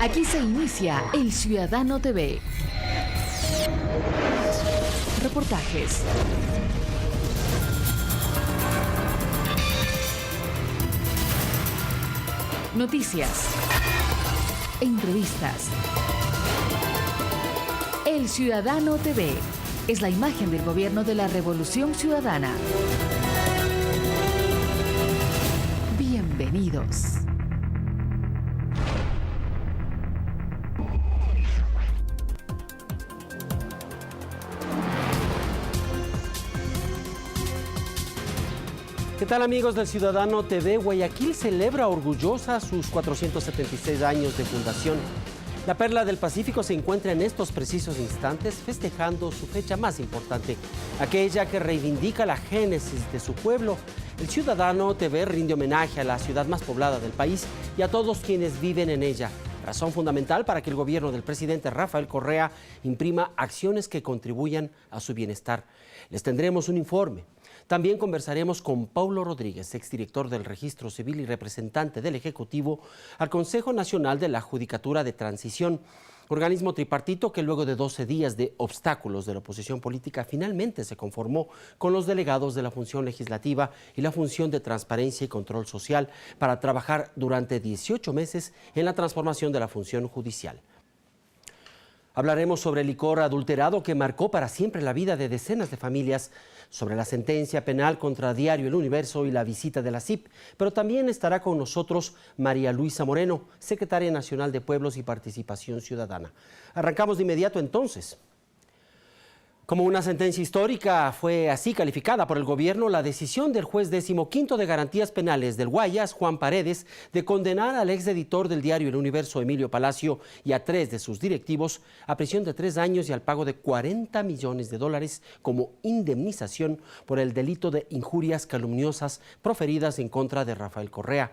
Aquí se inicia El Ciudadano TV. Reportajes. Noticias. Entrevistas. El Ciudadano TV es la imagen del gobierno de la Revolución Ciudadana. Bienvenidos. ¿Qué tal, amigos del Ciudadano TV? Guayaquil celebra orgullosa sus 476 años de fundación. La Perla del Pacífico se encuentra en estos precisos instantes festejando su fecha más importante, aquella que reivindica la génesis de su pueblo. El Ciudadano TV rinde homenaje a la ciudad más poblada del país y a todos quienes viven en ella. Razón fundamental para que el gobierno del presidente Rafael Correa imprima acciones que contribuyan a su bienestar. Les tendremos un informe. También conversaremos con Paulo Rodríguez, exdirector del Registro Civil y representante del Ejecutivo al Consejo Nacional de la Judicatura de Transición, organismo tripartito que luego de 12 días de obstáculos de la oposición política finalmente se conformó con los delegados de la función legislativa y la función de transparencia y control social para trabajar durante 18 meses en la transformación de la función judicial. Hablaremos sobre el licor adulterado que marcó para siempre la vida de decenas de familias, sobre la sentencia penal contra Diario El Universo y la visita de la CIP, pero también estará con nosotros María Luisa Moreno, secretaria nacional de Pueblos y Participación Ciudadana. Arrancamos de inmediato entonces. Como una sentencia histórica, fue así calificada por el gobierno la decisión del juez 15º de Garantías Penales del Guayas, Juan Paredes, de condenar al exeditor del diario El Universo, Emilio Palacio, y a 3 de sus directivos a prisión de 3 años y al pago de $40 millones como indemnización por el delito de injurias calumniosas proferidas en contra de Rafael Correa.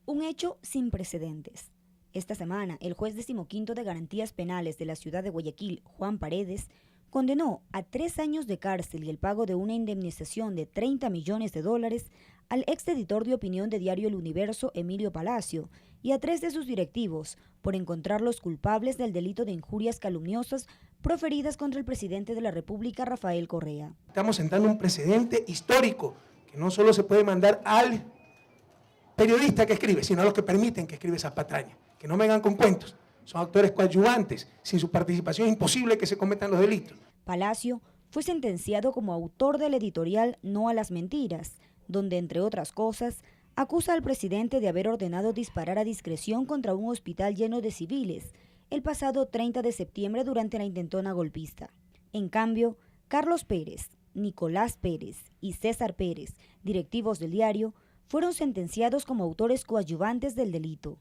Un hecho sin precedentes. Esta semana, el juez 15º de Garantías Penales de la ciudad de Guayaquil, Juan Paredes, condenó a 3 años de cárcel y el pago de una indemnización de $30 millones al exeditor de opinión de Diario El Universo, Emilio Palacio, y a 3 de sus directivos por encontrarlos culpables del delito de injurias calumniosas proferidas contra el presidente de la República, Rafael Correa. Estamos sentando un precedente histórico que no solo se puede mandar al periodista que escribe, sino a los que permiten que escribe esas patrañas. Que no vengan con cuentos. Son actores coadyuvantes. Sin su participación es imposible que se cometan los delitos. Palacio fue sentenciado como autor del editorial No a las Mentiras, donde, entre otras cosas, acusa al presidente de haber ordenado disparar a discreción contra un hospital lleno de civiles el pasado 30 de septiembre durante la intentona golpista. En cambio, Carlos Pérez, Nicolás Pérez y César Pérez, directivos del diario, fueron sentenciados como autores coadyuvantes del delito.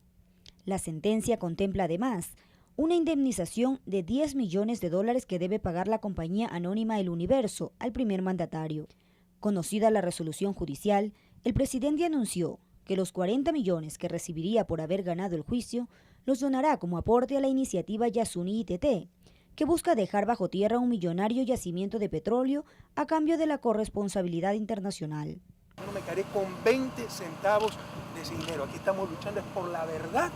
La sentencia contempla además una indemnización de $10 millones que debe pagar la compañía anónima El Universo al primer mandatario. Conocida la resolución judicial, el presidente anunció que los $40 millones que recibiría por haber ganado el juicio los donará como aporte a la iniciativa Yasuni ITT, que busca dejar bajo tierra un millonario yacimiento de petróleo a cambio de la corresponsabilidad internacional. Yo no me quedaré con 20 centavos de ese dinero. Aquí estamos luchando por la verdad.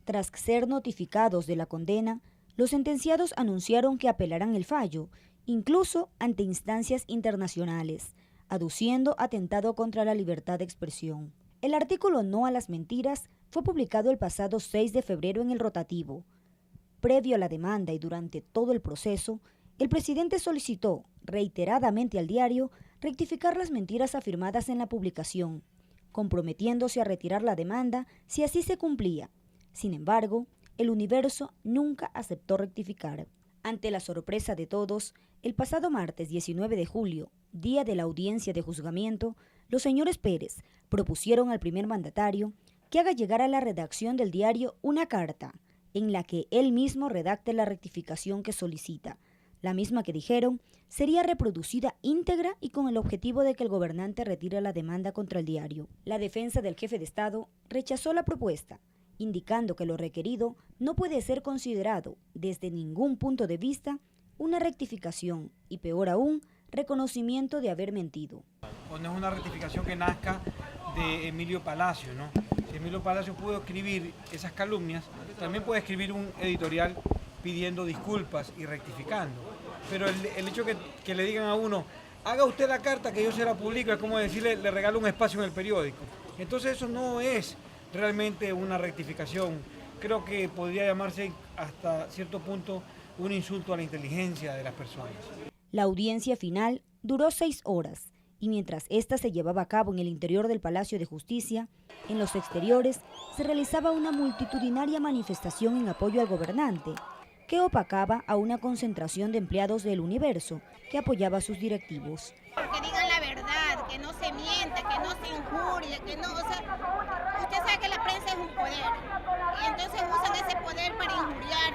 Tras ser notificados de la condena, los sentenciados anunciaron que apelarán el fallo, incluso ante instancias internacionales, aduciendo atentado contra la libertad de expresión. El artículo No a las Mentiras fue publicado el pasado 6 de febrero en el rotativo. Previo a la demanda y durante todo el proceso, el presidente solicitó reiteradamente al diario rectificar las mentiras afirmadas en la publicación, comprometiéndose a retirar la demanda si así se cumplía. Sin embargo, El Universo nunca aceptó rectificar. Ante la sorpresa de todos, el pasado martes 19 de julio, día de la audiencia de juzgamiento, los señores Pérez propusieron al primer mandatario que haga llegar a la redacción del diario una carta en la que él mismo redacte la rectificación que solicita, la misma que dijeron sería reproducida íntegra y con el objetivo de que el gobernante retire la demanda contra el diario. La defensa del jefe de Estado rechazó la propuesta, indicando que lo requerido no puede ser considerado desde ningún punto de vista una rectificación y, peor aún, reconocimiento de haber mentido. O no es una rectificación que nazca de Emilio Palacio, ¿no? Si Emilio Palacios pudo escribir esas calumnias, también puede escribir un editorial pidiendo disculpas y rectificando. Pero el hecho que le digan a uno, haga usted la carta que yo se la publico, es como decirle, le regalo un espacio en el periódico. Entonces eso no es realmente una rectificación. Creo que podría llamarse hasta cierto punto un insulto a la inteligencia de las personas. La audiencia final duró 6 horas y mientras esta se llevaba a cabo en el interior del Palacio de Justicia, en los exteriores se realizaba una multitudinaria manifestación en apoyo al gobernante, que opacaba a una concentración de empleados del Universo que apoyaba a sus directivos. Que digan la verdad, que no se mienta, que no se injurie, que no, o sea, usted sabe que la prensa es un poder, y entonces usan ese poder para injuriar,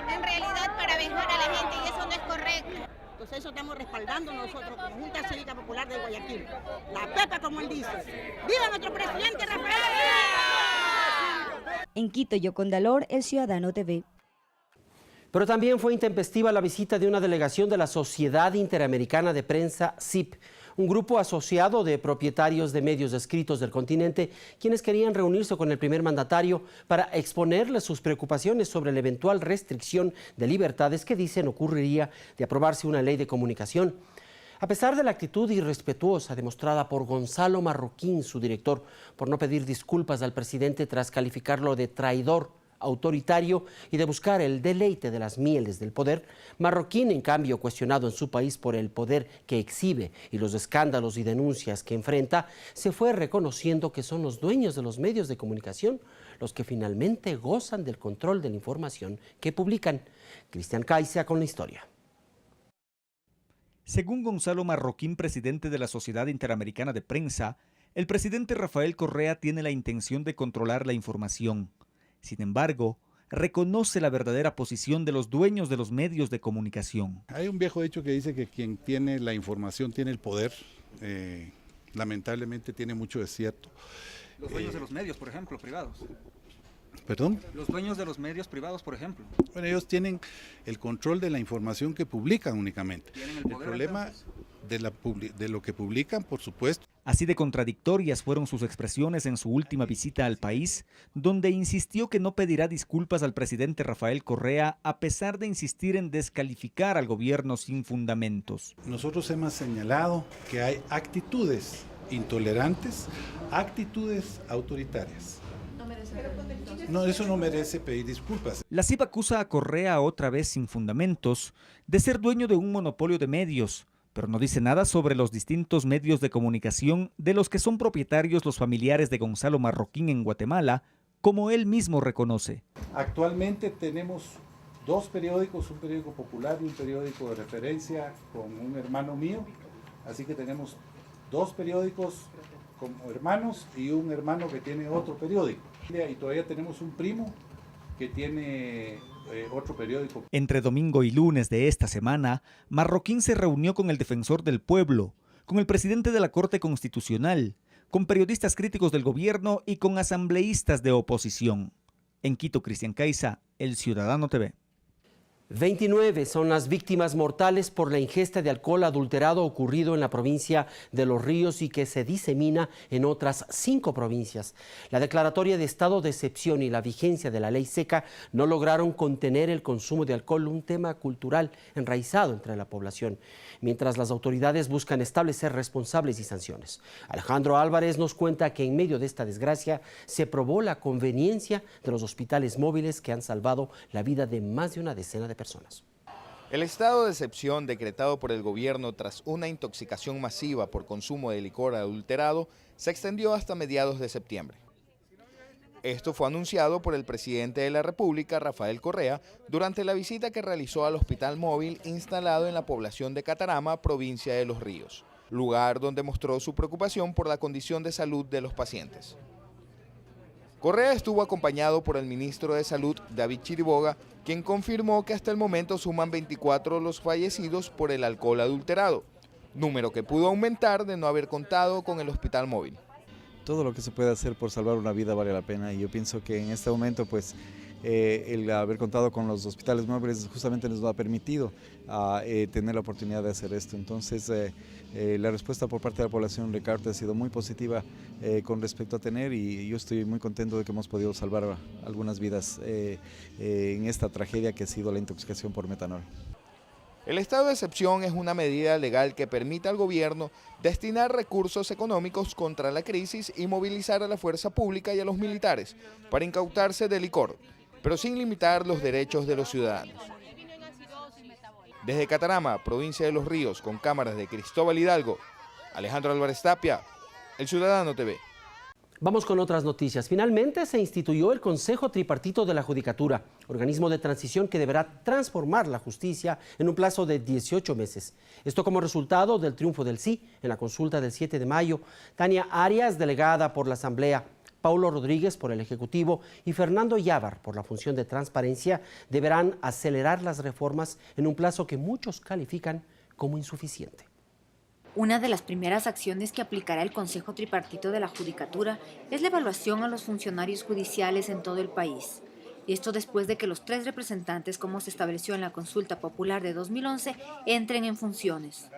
en realidad para vengar a la gente, y eso no es correcto. Entonces eso estamos respaldando nosotros como Junta Cívica Popular de Guayaquil. La Pepa, como él dice. ¡Viva nuestro presidente Rafael! En Quito, Yoconda Lor, El Ciudadano TV. Pero también fue intempestiva la visita de una delegación de la Sociedad Interamericana de Prensa, SIP, un grupo asociado de propietarios de medios escritos del continente, quienes querían reunirse con el primer mandatario para exponerle sus preocupaciones sobre la eventual restricción de libertades que dicen ocurriría de aprobarse una ley de comunicación. A pesar de la actitud irrespetuosa demostrada por Gonzalo Marroquín, su director, por no pedir disculpas al presidente tras calificarlo de traidor, autoritario y de buscar el deleite de las mieles del poder, Marroquín, en cambio, cuestionado en su país por el poder que exhibe y los escándalos y denuncias que enfrenta, se fue reconociendo que son los dueños de los medios de comunicación los que finalmente gozan del control de la información que publican. Cristian Caiza con la historia. Según Gonzalo Marroquín, presidente de la Sociedad Interamericana de Prensa, el presidente Rafael Correa tiene la intención de controlar la información. Sin embargo, reconoce la verdadera posición de los dueños de los medios de comunicación. Hay un viejo dicho que dice que quien tiene la información tiene el poder. Lamentablemente tiene mucho de cierto. Los dueños de los medios, por ejemplo, privados. ¿Perdón? Los dueños de los medios privados, por ejemplo. Bueno, ellos tienen el control de la información que publican únicamente. ¿Tienen el poder, problema de lo que publican, por supuesto. Así de contradictorias fueron sus expresiones en su última visita al país, donde insistió que no pedirá disculpas al presidente Rafael Correa a pesar de insistir en descalificar al gobierno sin fundamentos. Nosotros hemos señalado que hay actitudes intolerantes, actitudes autoritarias. No, eso no merece pedir disculpas. La CIP acusa a Correa, otra vez sin fundamentos, de ser dueño de un monopolio de medios, pero no dice nada sobre los distintos medios de comunicación de los que son propietarios los familiares de Gonzalo Marroquín en Guatemala, como él mismo reconoce. Actualmente tenemos 2 periódicos, un periódico popular y un periódico de referencia con un hermano mío, así que tenemos 2 periódicos como hermanos y un hermano que tiene otro periódico. Y todavía tenemos un primo que tiene otro periódico. Entre domingo y lunes de esta semana, Marroquín se reunió con el defensor del pueblo, con el presidente de la Corte Constitucional, con periodistas críticos del gobierno y con asambleístas de oposición. En Quito, Cristian Caiza, El Ciudadano TV. 29 son las víctimas mortales por la ingesta de alcohol adulterado ocurrido en la provincia de Los Ríos y que se disemina en otras 5 provincias. La declaratoria de estado de excepción y la vigencia de la ley seca no lograron contener el consumo de alcohol, un tema cultural enraizado entre la población, mientras las autoridades buscan establecer responsables y sanciones. Alejandro Álvarez nos cuenta que en medio de esta desgracia se probó la conveniencia de los hospitales móviles que han salvado la vida de más de una decena de personas. El estado de excepción decretado por el gobierno tras una intoxicación masiva por consumo de licor adulterado se extendió hasta mediados de septiembre. Esto fue anunciado por el presidente de la República, Rafael Correa, durante la visita que realizó al hospital móvil instalado en la población de Catarama, provincia de Los Ríos, lugar donde mostró su preocupación por la condición de salud de los pacientes. Correa estuvo acompañado por el ministro de Salud, David Chiriboga, quien confirmó que hasta el momento suman 24 los fallecidos por el alcohol adulterado, número que pudo aumentar de no haber contado con el hospital móvil. Todo lo que se puede hacer por salvar una vida vale la pena y yo pienso que en este momento pues el haber contado con los hospitales móviles justamente nos ha permitido tener la oportunidad de hacer esto. Entonces, la respuesta por parte de la población de Carte ha sido muy positiva con respecto a tener, y yo estoy muy contento de que hemos podido salvar algunas vidas en esta tragedia que ha sido la intoxicación por metanol. El estado de excepción es una medida legal que permite al gobierno destinar recursos económicos contra la crisis y movilizar a la fuerza pública y a los militares para incautarse de licor, pero sin limitar los derechos de los ciudadanos. Desde Catarama, provincia de Los Ríos, con cámaras de Cristóbal Hidalgo, Alejandro Álvarez Tapia, El Ciudadano TV. Vamos con otras noticias. Finalmente se instituyó el Consejo Tripartito de la Judicatura, organismo de transición que deberá transformar la justicia en un plazo de 18 meses. Esto como resultado del triunfo del sí en la consulta del 7 de mayo. Tania Arias, delegada por la Asamblea, Paulo Rodríguez por el Ejecutivo y Fernando Yávar por la función de transparencia deberán acelerar las reformas en un plazo que muchos califican como insuficiente. Una de las primeras acciones que aplicará el Consejo Tripartito de la Judicatura es la evaluación a los funcionarios judiciales en todo el país. Esto después de que los 3 representantes, como se estableció en la consulta popular de 2011, entren en funciones.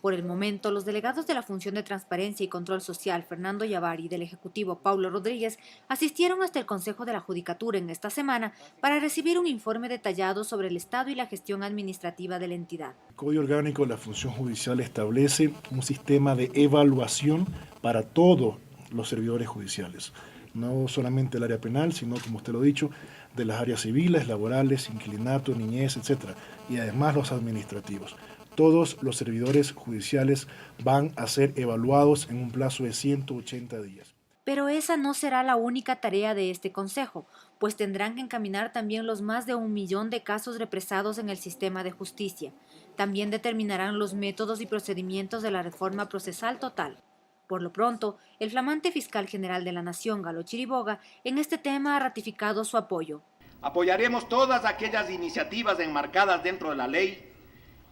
Por el momento, los delegados de la Función de Transparencia y Control Social, Fernando Yávar, y del Ejecutivo, Paulo Rodríguez, asistieron hasta el Consejo de la Judicatura en esta semana para recibir un informe detallado sobre el estado y la gestión administrativa de la entidad. El Código Orgánico de la Función Judicial establece un sistema de evaluación para todos los servidores judiciales, no solamente el área penal, sino, como usted lo ha dicho, de las áreas civiles, laborales, inquilinato, niñez, etc. Y además los administrativos. Todos los servidores judiciales van a ser evaluados en un plazo de 180 días. Pero esa no será la única tarea de este consejo, pues tendrán que encaminar también los más de 1 millón de casos represados en el sistema de justicia. También determinarán los métodos y procedimientos de la reforma procesal total. Por lo pronto, el flamante fiscal general de la Nación, Galo Chiriboga, en este tema ha ratificado su apoyo. Apoyaremos todas aquellas iniciativas enmarcadas dentro de la ley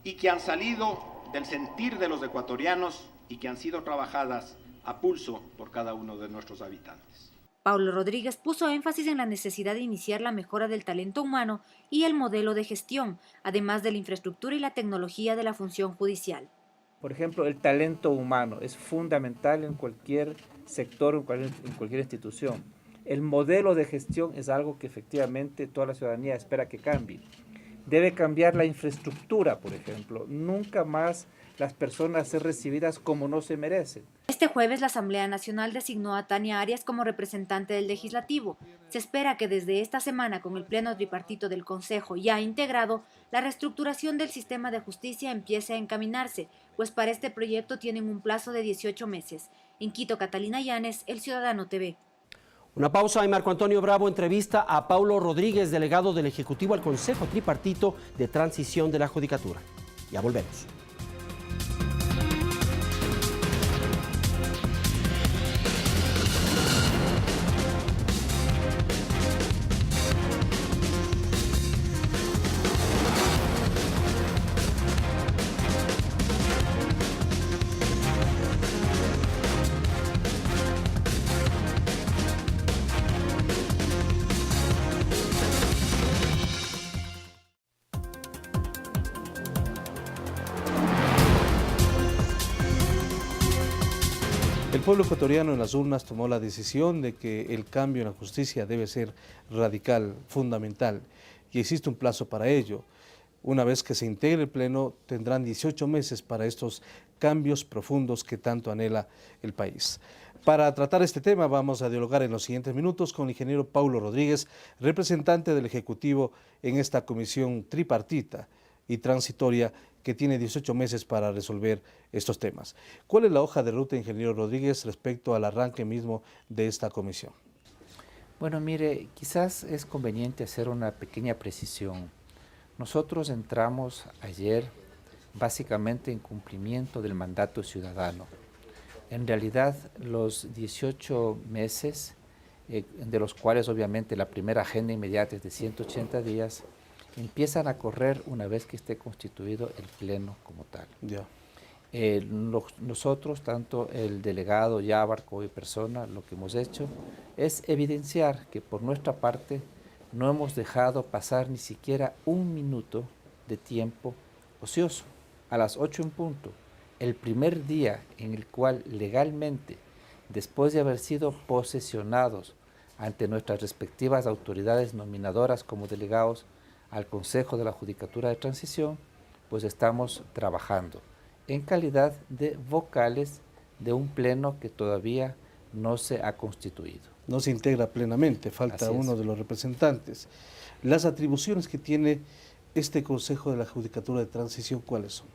y que han salido del sentir de los ecuatorianos y que han sido trabajadas a pulso por cada uno de nuestros habitantes. Paulo Rodríguez puso énfasis en la necesidad de iniciar la mejora del talento humano y el modelo de gestión, además de la infraestructura y la tecnología de la función judicial. Por ejemplo, el talento humano es fundamental en cualquier sector, en cualquier institución. El modelo de gestión es algo que efectivamente toda la ciudadanía espera que cambie. Debe cambiar la infraestructura, por ejemplo. Nunca más las personas ser recibidas como no se merecen. Este jueves la Asamblea Nacional designó a Tania Arias como representante del Legislativo. Se espera que desde esta semana, con el pleno tripartito del Consejo ya integrado, la reestructuración del sistema de justicia empiece a encaminarse, pues para este proyecto tienen un plazo de 18 meses. En Quito, Catalina Llanes, El Ciudadano TV. Una pausa y Marco Antonio Bravo entrevista a Paulo Rodríguez, delegado del Ejecutivo al Consejo Tripartito de Transición de la Judicatura. Ya volvemos. El pueblo ecuatoriano en las urnas tomó la decisión de que el cambio en la justicia debe ser radical, fundamental, y existe un plazo para ello. Una vez que se integre el Pleno, tendrán 18 meses para estos cambios profundos que tanto anhela el país. Para tratar este tema vamos a dialogar en los siguientes minutos con el ingeniero Paulo Rodríguez, representante del Ejecutivo en esta comisión tripartita y transitoria que tiene 18 meses para resolver estos temas. ¿Cuál es la hoja de ruta, ingeniero Rodríguez, respecto al arranque mismo de esta comisión? Bueno, mire, quizás es conveniente hacer una pequeña precisión. Nosotros entramos ayer básicamente en cumplimiento del mandato ciudadano. En realidad, los 18 meses, de los cuales obviamente la primera agenda inmediata es de 180 días, empiezan a correr una vez que esté constituido el Pleno como tal. Ya. Nosotros, tanto el delegado Yávar como mi persona, lo que hemos hecho es evidenciar que por nuestra parte no hemos dejado pasar ni siquiera un minuto de tiempo ocioso. A las 8 en punto, el primer día en el cual legalmente, después de haber sido posesionados ante nuestras respectivas autoridades nominadoras como delegados al Consejo de la Judicatura de Transición, pues estamos trabajando en calidad de vocales de un pleno que todavía no se ha constituido. No se integra plenamente, falta uno de los representantes. Las atribuciones que tiene este Consejo de la Judicatura de Transición, ¿cuáles son?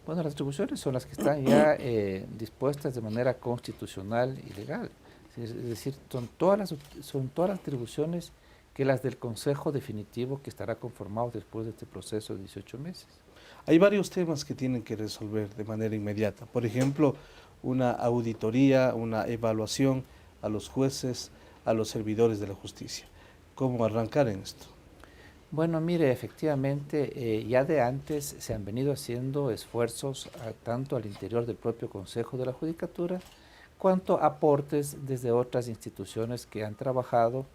Bueno, las atribuciones son las que están ya dispuestas de manera constitucional y legal. Es decir, son todas las atribuciones que las del Consejo definitivo que estará conformado después de este proceso de 18 meses. Hay varios temas que tienen que resolver de manera inmediata. Por ejemplo, una auditoría, una evaluación a los jueces, a los servidores de la justicia. ¿Cómo arrancar en esto? Bueno, mire, efectivamente, ya de antes se han venido haciendo esfuerzos tanto al interior del propio Consejo de la Judicatura, cuanto aportes desde otras instituciones que han trabajado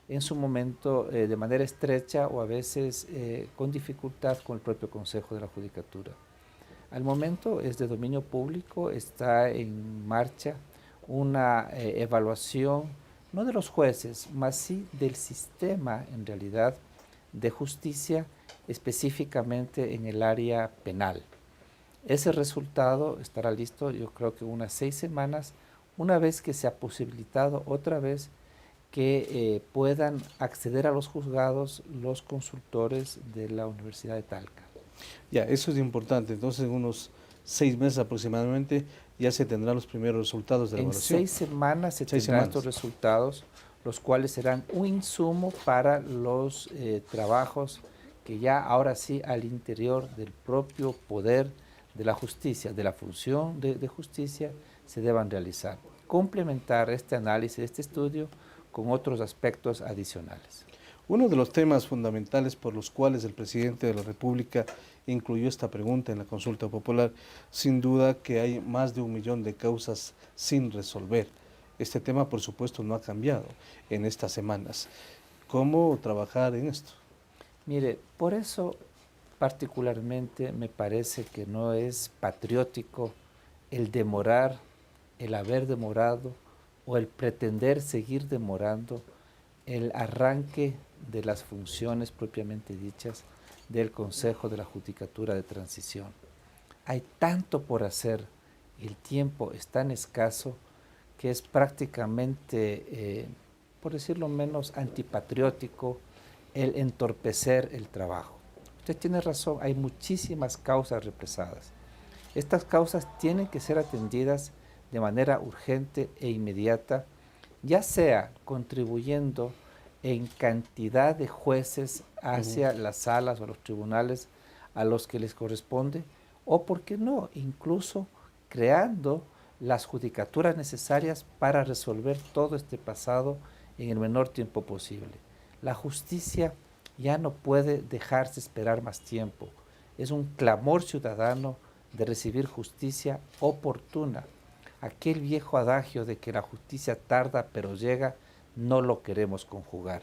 en su momento de manera estrecha o a veces con dificultad con el propio Consejo de la Judicatura. Al momento es de dominio público, está en marcha una evaluación, no de los jueces, más sí del sistema en realidad de justicia, específicamente en el área penal. Ese resultado estará listo, yo creo que unas 6 semanas, una vez que se ha posibilitado otra vez que puedan acceder a los juzgados los consultores de la Universidad de Talca. Ya, eso es importante. Entonces, en unos 6 meses aproximadamente ya se tendrán los primeros resultados de la evaluación. En 6 semanas se tendrán estos resultados, los cuales serán un insumo para los trabajos que ya ahora sí al interior del propio poder de la justicia, de la función de justicia, se deban realizar. Complementar este análisis, este estudio, con otros aspectos adicionales. Uno de los temas fundamentales por los cuales el presidente de la República incluyó esta pregunta en la consulta popular, sin duda que hay más de 1 millón de causas sin resolver. Este tema, por supuesto, no ha cambiado en estas semanas. ¿Cómo trabajar en esto? Mire, por eso particularmente me parece que no es patriótico el demorar, el haber demorado o el pretender seguir demorando el arranque de las funciones propiamente dichas del Consejo de la Judicatura de Transición. Hay tanto por hacer, el tiempo es tan escaso que es prácticamente, por decirlo menos, antipatriótico el entorpecer el trabajo. Usted tiene razón, hay muchísimas causas represadas. Estas causas tienen que ser atendidas de manera urgente e inmediata, ya sea contribuyendo en cantidad de jueces hacia las salas o los tribunales a los que les corresponde, o por qué no, incluso creando las judicaturas necesarias para resolver todo este pasado en el menor tiempo posible. La justicia ya no puede dejarse esperar más tiempo. Es un clamor ciudadano de recibir justicia oportuna. Aquel viejo adagio de que la justicia tarda pero llega, no lo queremos conjugar.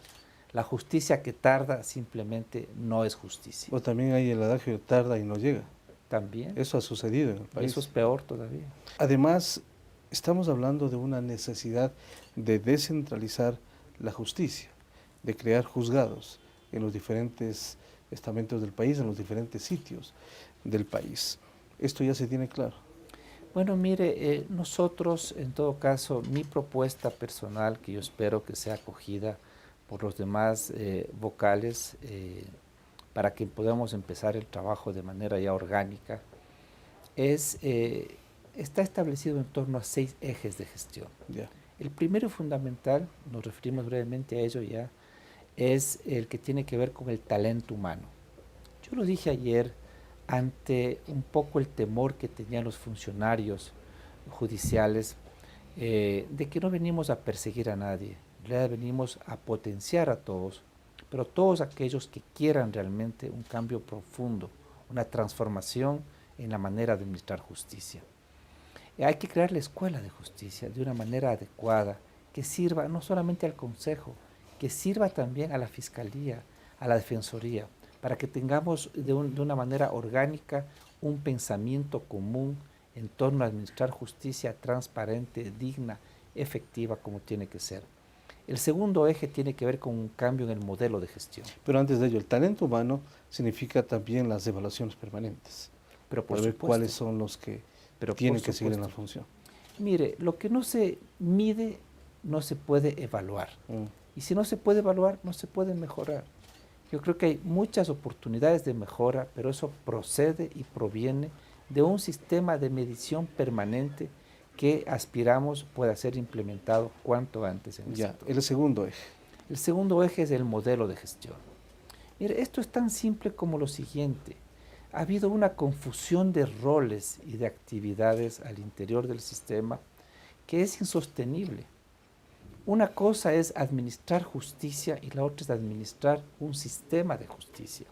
La justicia que tarda simplemente no es justicia. O también hay el adagio tarda y no llega. También. Eso ha sucedido en el país. Eso es peor todavía. Además, estamos hablando de una necesidad de descentralizar la justicia, de crear juzgados en los diferentes estamentos del país, en los diferentes sitios del país. ¿Esto ya se tiene claro? Bueno, mire, nosotros, en todo caso, mi propuesta personal, que yo espero que sea acogida por los demás vocales, para que podamos empezar el trabajo de manera ya orgánica, está establecido en torno a 6 ejes de gestión. Yeah. El primero y fundamental, nos referimos brevemente a ello ya, es el que tiene que ver con el talento humano. Yo lo dije ayer, ante un poco el temor que tenían los funcionarios judiciales de que no venimos a perseguir a nadie, en realidad venimos a potenciar a todos, pero todos aquellos que quieran realmente un cambio profundo, una transformación en la manera de administrar justicia. Hay que crear la escuela de justicia de una manera adecuada, que sirva no solamente al Consejo, que sirva también a la Fiscalía, a la Defensoría, para que tengamos de una manera orgánica un pensamiento común en torno a administrar justicia transparente, digna, efectiva, como tiene que ser. El segundo eje tiene que ver con un cambio en el modelo de gestión. Pero antes de ello, el talento humano significa también las evaluaciones permanentes. Pero por para ver supuesto. cuáles son los que tienen que seguir en la función. Mire, lo que no se mide no se puede evaluar. Y si no se puede evaluar, no se puede mejorar. Yo creo que hay muchas oportunidades de mejora, pero eso procede y proviene de un sistema de medición permanente que aspiramos pueda ser implementado cuanto antes en el sector. El segundo eje. El segundo eje es el modelo de gestión. Mire, esto es tan simple como lo siguiente. Ha habido una confusión de roles y de actividades al interior del sistema que es insostenible. Una cosa es administrar justicia y la otra es administrar un sistema de justicia.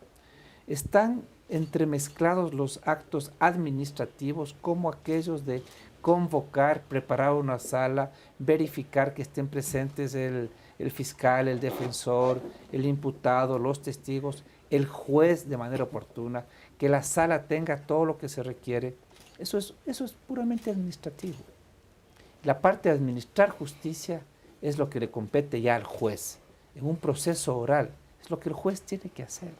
Están entremezclados los actos administrativos como aquellos de convocar, preparar una sala, verificar que estén presentes el fiscal, el defensor, el imputado, los testigos, el juez de manera oportuna, que la sala tenga todo lo que se requiere. Eso es puramente administrativo. La parte de administrar justicia es lo que le compete ya al juez. En un proceso oral es lo que el juez tiene que hacer.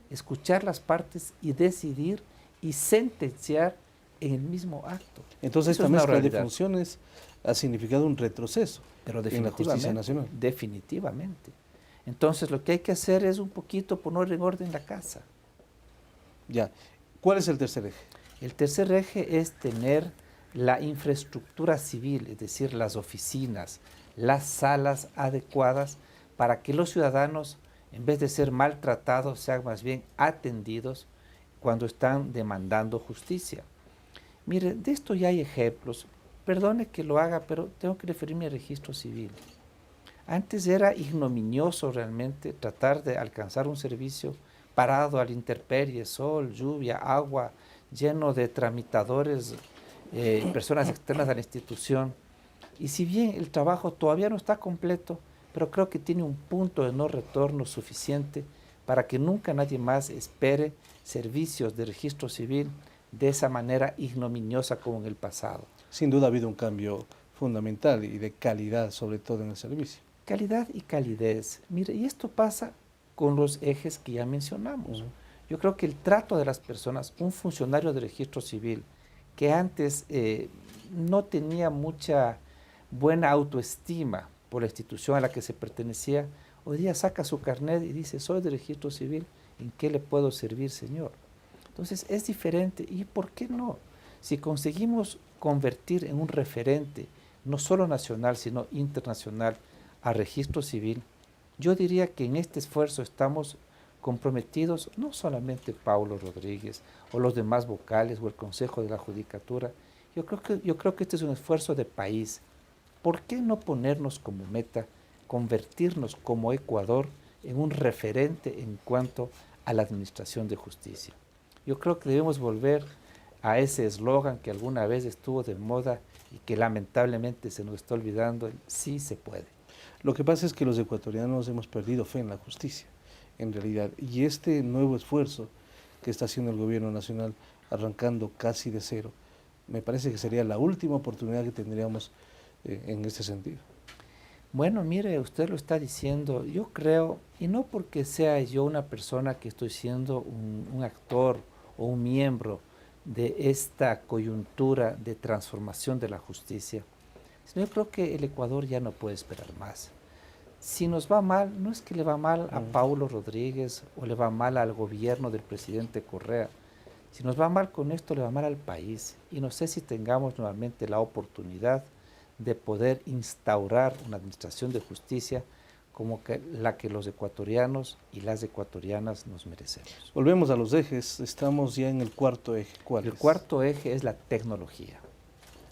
Escuchar las partes y decidir y sentenciar en el mismo acto. Entonces esta mezcla de funciones ha significado un retroceso en la justicia nacional. Definitivamente. Entonces lo que hay que hacer es un poquito poner en orden la casa. Ya. ¿Cuál es el tercer eje? El tercer eje es tener la infraestructura civil, es decir, las oficinas, las salas adecuadas para que los ciudadanos, en vez de ser maltratados, sean más bien atendidos cuando están demandando justicia. Mire, de esto ya hay ejemplos. Perdone que lo haga, pero tengo que referirme al registro civil. Antes era ignominioso realmente tratar de alcanzar un servicio parado a la intemperie, sol, lluvia, agua, lleno de tramitadores, personas externas a la institución. Y si bien el trabajo todavía no está completo, pero creo que tiene un punto de no retorno suficiente para que nunca nadie más espere servicios de registro civil de esa manera ignominiosa como en el pasado. Sin duda ha habido un cambio fundamental y de calidad, sobre todo en el servicio. Calidad y calidez. Mire, y esto pasa con los ejes que ya mencionamos. Yo creo que el trato de las personas, un funcionario de registro civil que antes no tenía mucha buena autoestima por la institución a la que se pertenecía, hoy día saca su carnet y dice, soy de registro civil, ¿en qué le puedo servir, señor? Entonces es diferente. ¿Y por qué no? Si conseguimos convertir en un referente, no solo nacional, sino internacional, a registro civil, yo diría que en este esfuerzo estamos comprometidos no solamente Paulo Rodríguez o los demás vocales o el Consejo de la Judicatura. Yo creo que este es un esfuerzo de país. ¿Por qué no ponernos como meta convertirnos como Ecuador en un referente en cuanto a la administración de justicia? Yo creo que debemos volver a ese eslogan que alguna vez estuvo de moda y que lamentablemente se nos está olvidando, sí se puede. Lo que pasa es que los ecuatorianos hemos perdido fe en la justicia, en realidad, y este nuevo esfuerzo que está haciendo el gobierno nacional, arrancando casi de cero, me parece que sería la última oportunidad que tendríamos en este sentido. Bueno, mire, usted lo está diciendo, yo creo, y no porque sea yo una persona que estoy siendo un actor o un miembro de esta coyuntura de transformación de la justicia, sino yo creo que el Ecuador ya no puede esperar más. Si nos va mal, no es que le va mal a Paulo Rodríguez o le va mal al gobierno del presidente Correa. Si nos va mal con esto, le va mal al país. Y no sé si tengamos nuevamente la oportunidad de poder instaurar una administración de justicia como la que los ecuatorianos y las ecuatorianas nos merecemos. Volvemos a los ejes, estamos ya en el cuarto eje. ¿Cuál es? El cuarto eje es la tecnología.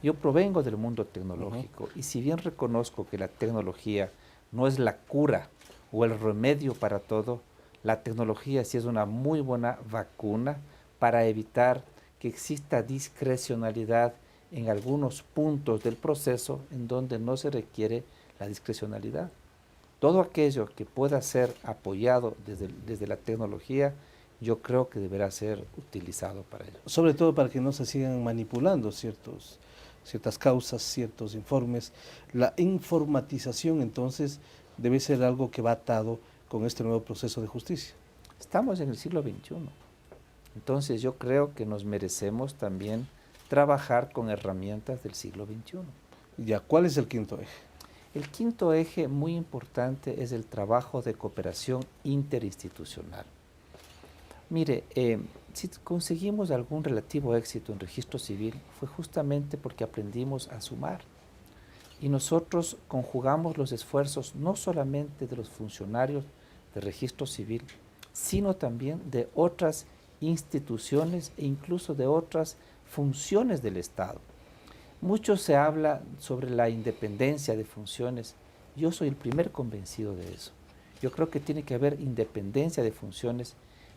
Yo provengo del mundo tecnológico y si bien reconozco que la tecnología no es la cura o el remedio para todo, la tecnología sí es una muy buena vacuna para evitar que exista discrecionalidad en algunos puntos del proceso en donde no se requiere la discrecionalidad. Todo aquello que pueda ser apoyado desde la tecnología, yo creo que deberá ser utilizado para ello. Sobre todo para que no se sigan manipulando ciertas causas, ciertos informes. La informatización entonces debe ser algo que va atado con este nuevo proceso de justicia. Estamos en el siglo XXI, entonces yo creo que nos merecemos también trabajar con herramientas del siglo XXI. Ya, ¿cuál es el quinto eje? El quinto eje muy importante es el trabajo de cooperación interinstitucional. Mire, si conseguimos algún relativo éxito en registro civil fue justamente porque aprendimos a sumar. Y nosotros conjugamos los esfuerzos no solamente de los funcionarios de registro civil, sino también de otras instituciones e incluso de otras funciones del Estado. Mucho se habla sobre la independencia de funciones. Yo soy el primer convencido de eso. Yo creo que tiene que haber independencia de funciones,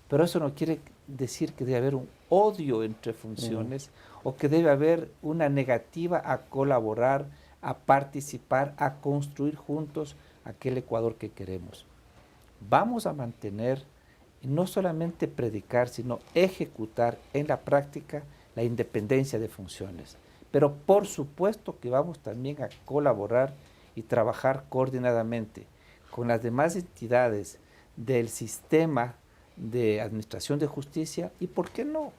pero eso no quiere decir que debe haber un odio entre funciones o que debe haber una negativa a colaborar, a participar, a construir juntos aquel Ecuador que queremos. Vamos a mantener, no solamente predicar, sino ejecutar en la práctica la independencia de funciones. Pero por supuesto que vamos también a colaborar y trabajar coordinadamente con las demás entidades del sistema de administración de justicia y, ¿por qué no?,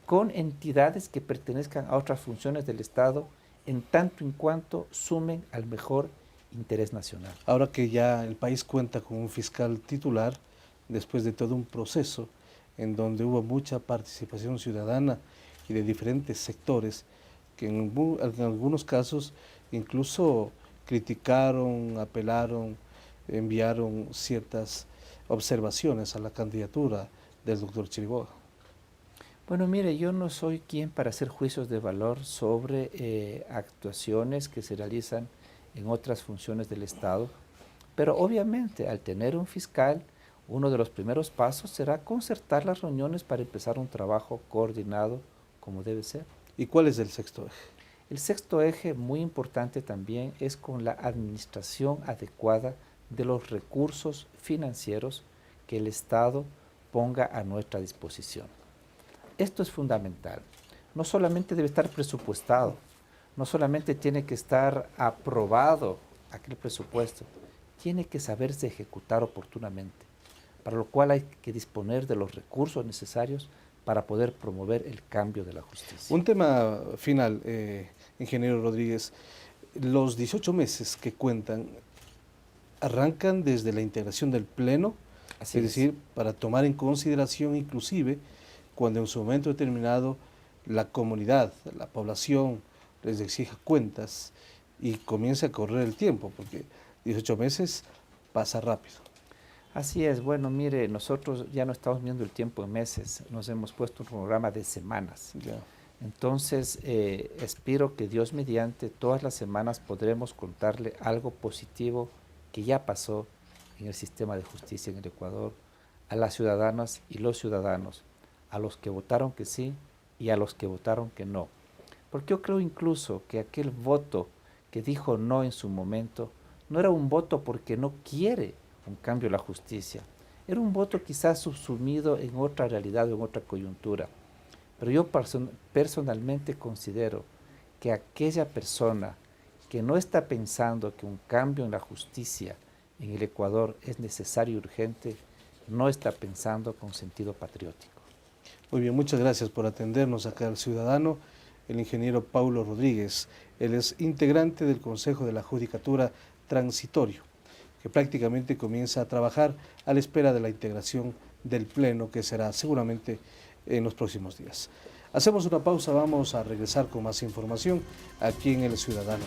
con entidades que pertenezcan a otras funciones del Estado en tanto en cuanto sumen al mejor interés nacional. Ahora que ya el país cuenta con un fiscal titular, después de todo un proceso en donde hubo mucha participación ciudadana y de diferentes sectores, que en algunos casos incluso criticaron, apelaron, enviaron ciertas observaciones a la candidatura del doctor Chiriboga. Bueno, mire, yo no soy quien para hacer juicios de valor sobre actuaciones que se realizan en otras funciones del Estado, pero obviamente al tener un fiscal, uno de los primeros pasos será concertar las reuniones para empezar un trabajo coordinado como debe ser. ¿Y cuál es el sexto eje? El sexto eje, muy importante también, es con la administración adecuada de los recursos financieros que el Estado ponga a nuestra disposición. Esto es fundamental. No solamente debe estar presupuestado, no solamente tiene que estar aprobado aquel presupuesto, tiene que saberse ejecutar oportunamente, para lo cual hay que disponer de los recursos necesarios para poder promover el cambio de la justicia. Un tema final, ingeniero Rodríguez, los 18 meses que cuentan arrancan desde la integración del Pleno, es decir, para tomar en consideración inclusive cuando en su momento determinado la comunidad, la población les exija cuentas y comience a correr el tiempo, porque 18 meses pasa rápido. Así es, bueno, mire, nosotros ya no estamos viendo el tiempo en meses, nos hemos puesto un programa de semanas. Ya. Entonces, espero que Dios mediante todas las semanas podremos contarle algo positivo que ya pasó en el sistema de justicia en el Ecuador, a las ciudadanas y los ciudadanos, a los que votaron que sí y a los que votaron que no. Porque yo creo incluso que aquel voto que dijo no en su momento, no era un voto porque no quiere un cambio en la justicia, era un voto quizás subsumido en otra realidad o en otra coyuntura. Pero yo personalmente considero que aquella persona que no está pensando que un cambio en la justicia en el Ecuador es necesario y urgente, no está pensando con sentido patriótico. Muy bien, muchas gracias por atendernos acá al ciudadano, el ingeniero Paulo Rodríguez. Él es integrante del Consejo de la Judicatura Transitorio, que prácticamente comienza a trabajar a la espera de la integración del Pleno, que será seguramente en los próximos días. Hacemos una pausa, vamos a regresar con más información aquí en El Ciudadano.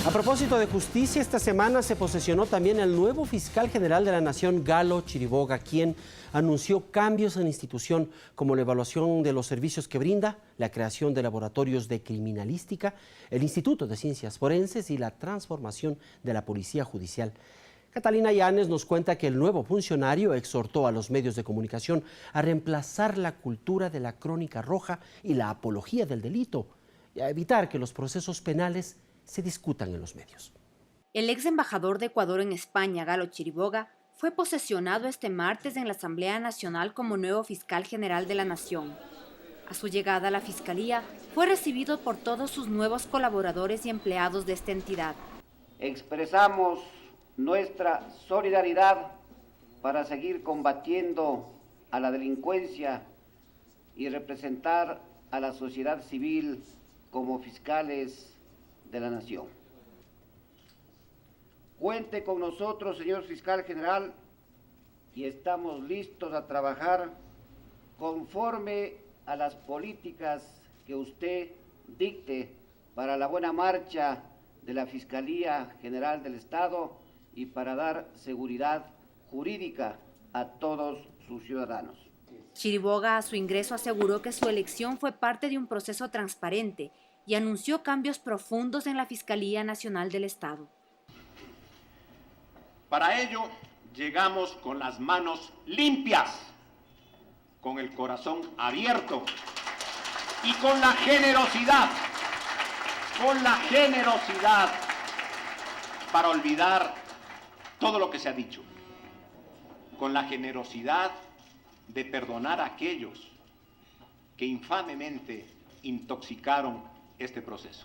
A propósito de justicia, esta semana se posesionó también el nuevo fiscal general de la Nación, Galo Chiriboga, quien anunció cambios en la institución como la evaluación de los servicios que brinda, la creación de laboratorios de criminalística, el Instituto de Ciencias Forenses y la transformación de la Policía Judicial. Catalina Yanes nos cuenta que el nuevo funcionario exhortó a los medios de comunicación a reemplazar la cultura de la crónica roja y la apología del delito y a evitar que los procesos penales se discutan en los medios. El ex embajador de Ecuador en España, Galo Chiriboga, fue posesionado este martes en la Asamblea Nacional como nuevo fiscal general de la Nación. A su llegada a la Fiscalía, fue recibido por todos sus nuevos colaboradores y empleados de esta entidad. Expresamos nuestra solidaridad para seguir combatiendo a la delincuencia y representar a la sociedad civil como fiscales de la Nación. Cuente con nosotros, señor fiscal general, y estamos listos a trabajar conforme a las políticas que usted dicte para la buena marcha de la Fiscalía General del Estado y para dar seguridad jurídica a todos sus ciudadanos. Chiriboga, a su ingreso, aseguró que su elección fue parte de un proceso transparente y anunció cambios profundos en la Fiscalía Nacional del Estado. Para ello, llegamos con las manos limpias, con el corazón abierto y con la generosidad para olvidar todo lo que se ha dicho, con la generosidad de perdonar a aquellos que infamemente intoxicaron este proceso.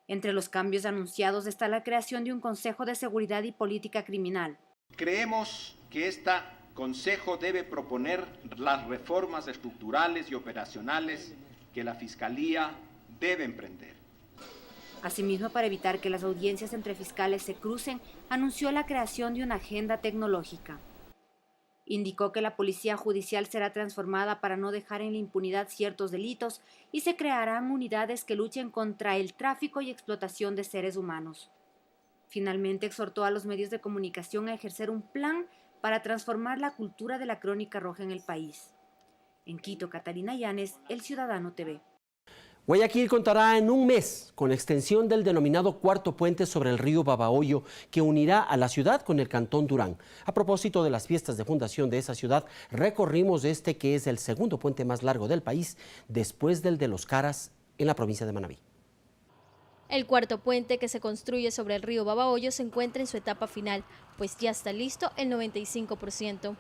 Entre los cambios anunciados está la creación de un Consejo de Seguridad y Política Criminal. Creemos que este Consejo debe proponer las reformas estructurales y operacionales que la Fiscalía debe emprender. Asimismo, para evitar que las audiencias entre fiscales se crucen, anunció la creación de una agenda tecnológica. Indicó que la Policía Judicial será transformada para no dejar en la impunidad ciertos delitos y se crearán unidades que luchen contra el tráfico y explotación de seres humanos. Finalmente, exhortó a los medios de comunicación a ejercer un plan para transformar la cultura de la crónica roja en el país. En Quito, Catalina Yanes, El Ciudadano TV. Guayaquil contará en un mes con la extensión del denominado cuarto puente sobre el río Babahoyo que unirá a la ciudad con el cantón Durán. A propósito de las fiestas de fundación de esa ciudad, recorrimos este que es el segundo puente más largo del país después del de Los Caras en la provincia de Manabí. El cuarto puente que se construye sobre el río Babahoyo se encuentra en su etapa final, pues ya está listo el 95%.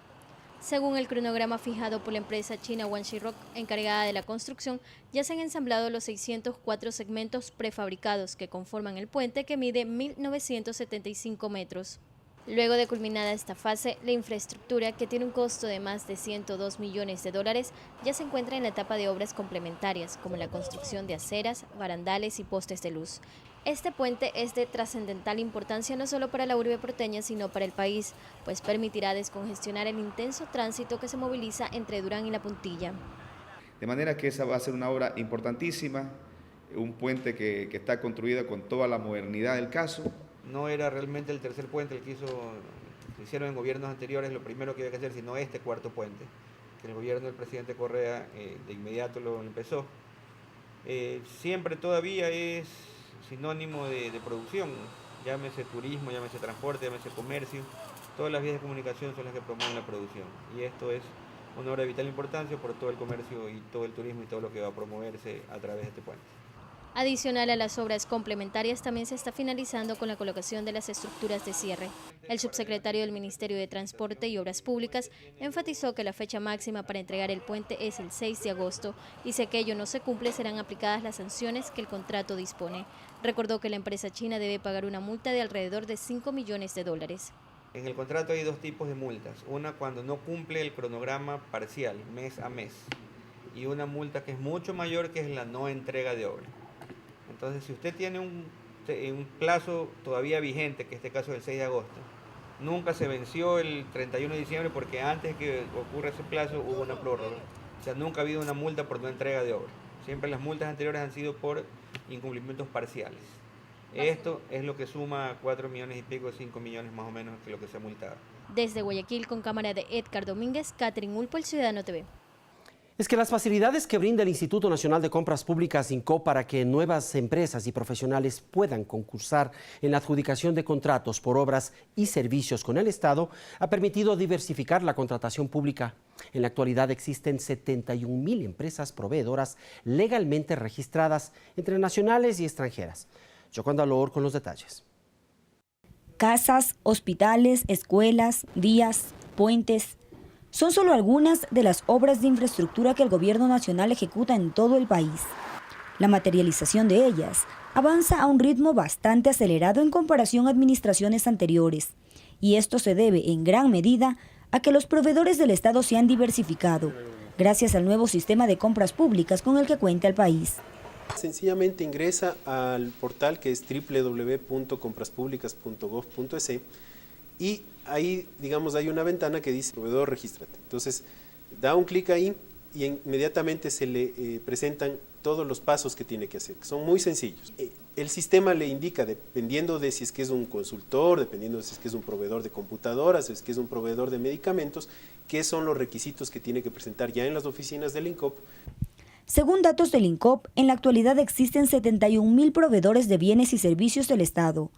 Según el cronograma fijado por la empresa china Guangxi Rock, encargada de la construcción, ya se han ensamblado los 604 segmentos prefabricados que conforman el puente, que mide 1.975 metros. Luego de culminada esta fase, la infraestructura, que tiene un costo de más de $102 millones, ya se encuentra en la etapa de obras complementarias, como la construcción de aceras, barandales y postes de luz. Este puente es de trascendental importancia no solo para la urbe porteña, sino para el país, pues permitirá descongestionar el intenso tránsito que se moviliza entre Durán y La Puntilla. De manera que esa va a ser una obra importantísima, un puente que está construido con toda la modernidad del caso. No era realmente el tercer puente el que hicieron en gobiernos anteriores, lo primero que había que hacer, sino este cuarto puente, que el gobierno del presidente Correa de inmediato lo empezó. Siempre todavía es sinónimo de producción, llámese turismo, llámese transporte, llámese comercio, todas las vías de comunicación son las que promueven la producción, y esto es una obra de vital importancia por todo el comercio y todo el turismo y todo lo que va a promoverse a través de este puente. Adicional a las obras complementarias, también se está finalizando con la colocación de las estructuras de cierre. El subsecretario del Ministerio de Transporte y Obras Públicas enfatizó que la fecha máxima para entregar el puente es el 6 de agosto y si aquello no se cumple serán aplicadas las sanciones que el contrato dispone. Recordó que la empresa china debe pagar una multa de alrededor de $5 millones. En el contrato hay dos tipos de multas, una cuando no cumple el cronograma parcial, mes a mes, y una multa que es mucho mayor, que es la no entrega de obra. Entonces, si usted tiene un plazo todavía vigente, que en este caso es el 6 de agosto, nunca se venció el 31 de diciembre porque antes que ocurra ese plazo hubo una prórroga. O sea, nunca ha habido una multa por no entrega de obra. Siempre las multas anteriores han sido por incumplimientos parciales. Esto es lo que suma 4 millones y pico, 5 millones más o menos, que lo que se ha multado. Desde Guayaquil, con cámara de Edgar Domínguez, Catherine Ulpo, El Ciudadano TV. Es que las facilidades que brinda el Instituto Nacional de Compras Públicas, INCOP, para que nuevas empresas y profesionales puedan concursar en la adjudicación de contratos por obras y servicios con el Estado, ha permitido diversificar la contratación pública. En la actualidad existen 71.000 empresas proveedoras legalmente registradas entre nacionales y extranjeras. Yoconda Loor con los detalles. Casas, hospitales, escuelas, vías, puentes. Son solo algunas de las obras de infraestructura que el gobierno nacional ejecuta en todo el país. La materialización de ellas avanza a un ritmo bastante acelerado en comparación a administraciones anteriores, y esto se debe en gran medida a que los proveedores del Estado se han diversificado, gracias al nuevo sistema de compras públicas con el que cuenta el país. Sencillamente ingresa al portal que es www.compraspublicas.gov.es y ahí, digamos, hay una ventana que dice proveedor, regístrate. Entonces, da un clic ahí y inmediatamente se le presentan todos los pasos que tiene que hacer, que son muy sencillos. El sistema le indica, dependiendo de si es que es un consultor, dependiendo de si es que es un proveedor de computadoras, si es que es un proveedor de medicamentos, qué son los requisitos que tiene que presentar ya en las oficinas del INCOP. Según datos del INCOP, en la actualidad existen 71.000 proveedores de bienes y servicios del Estado.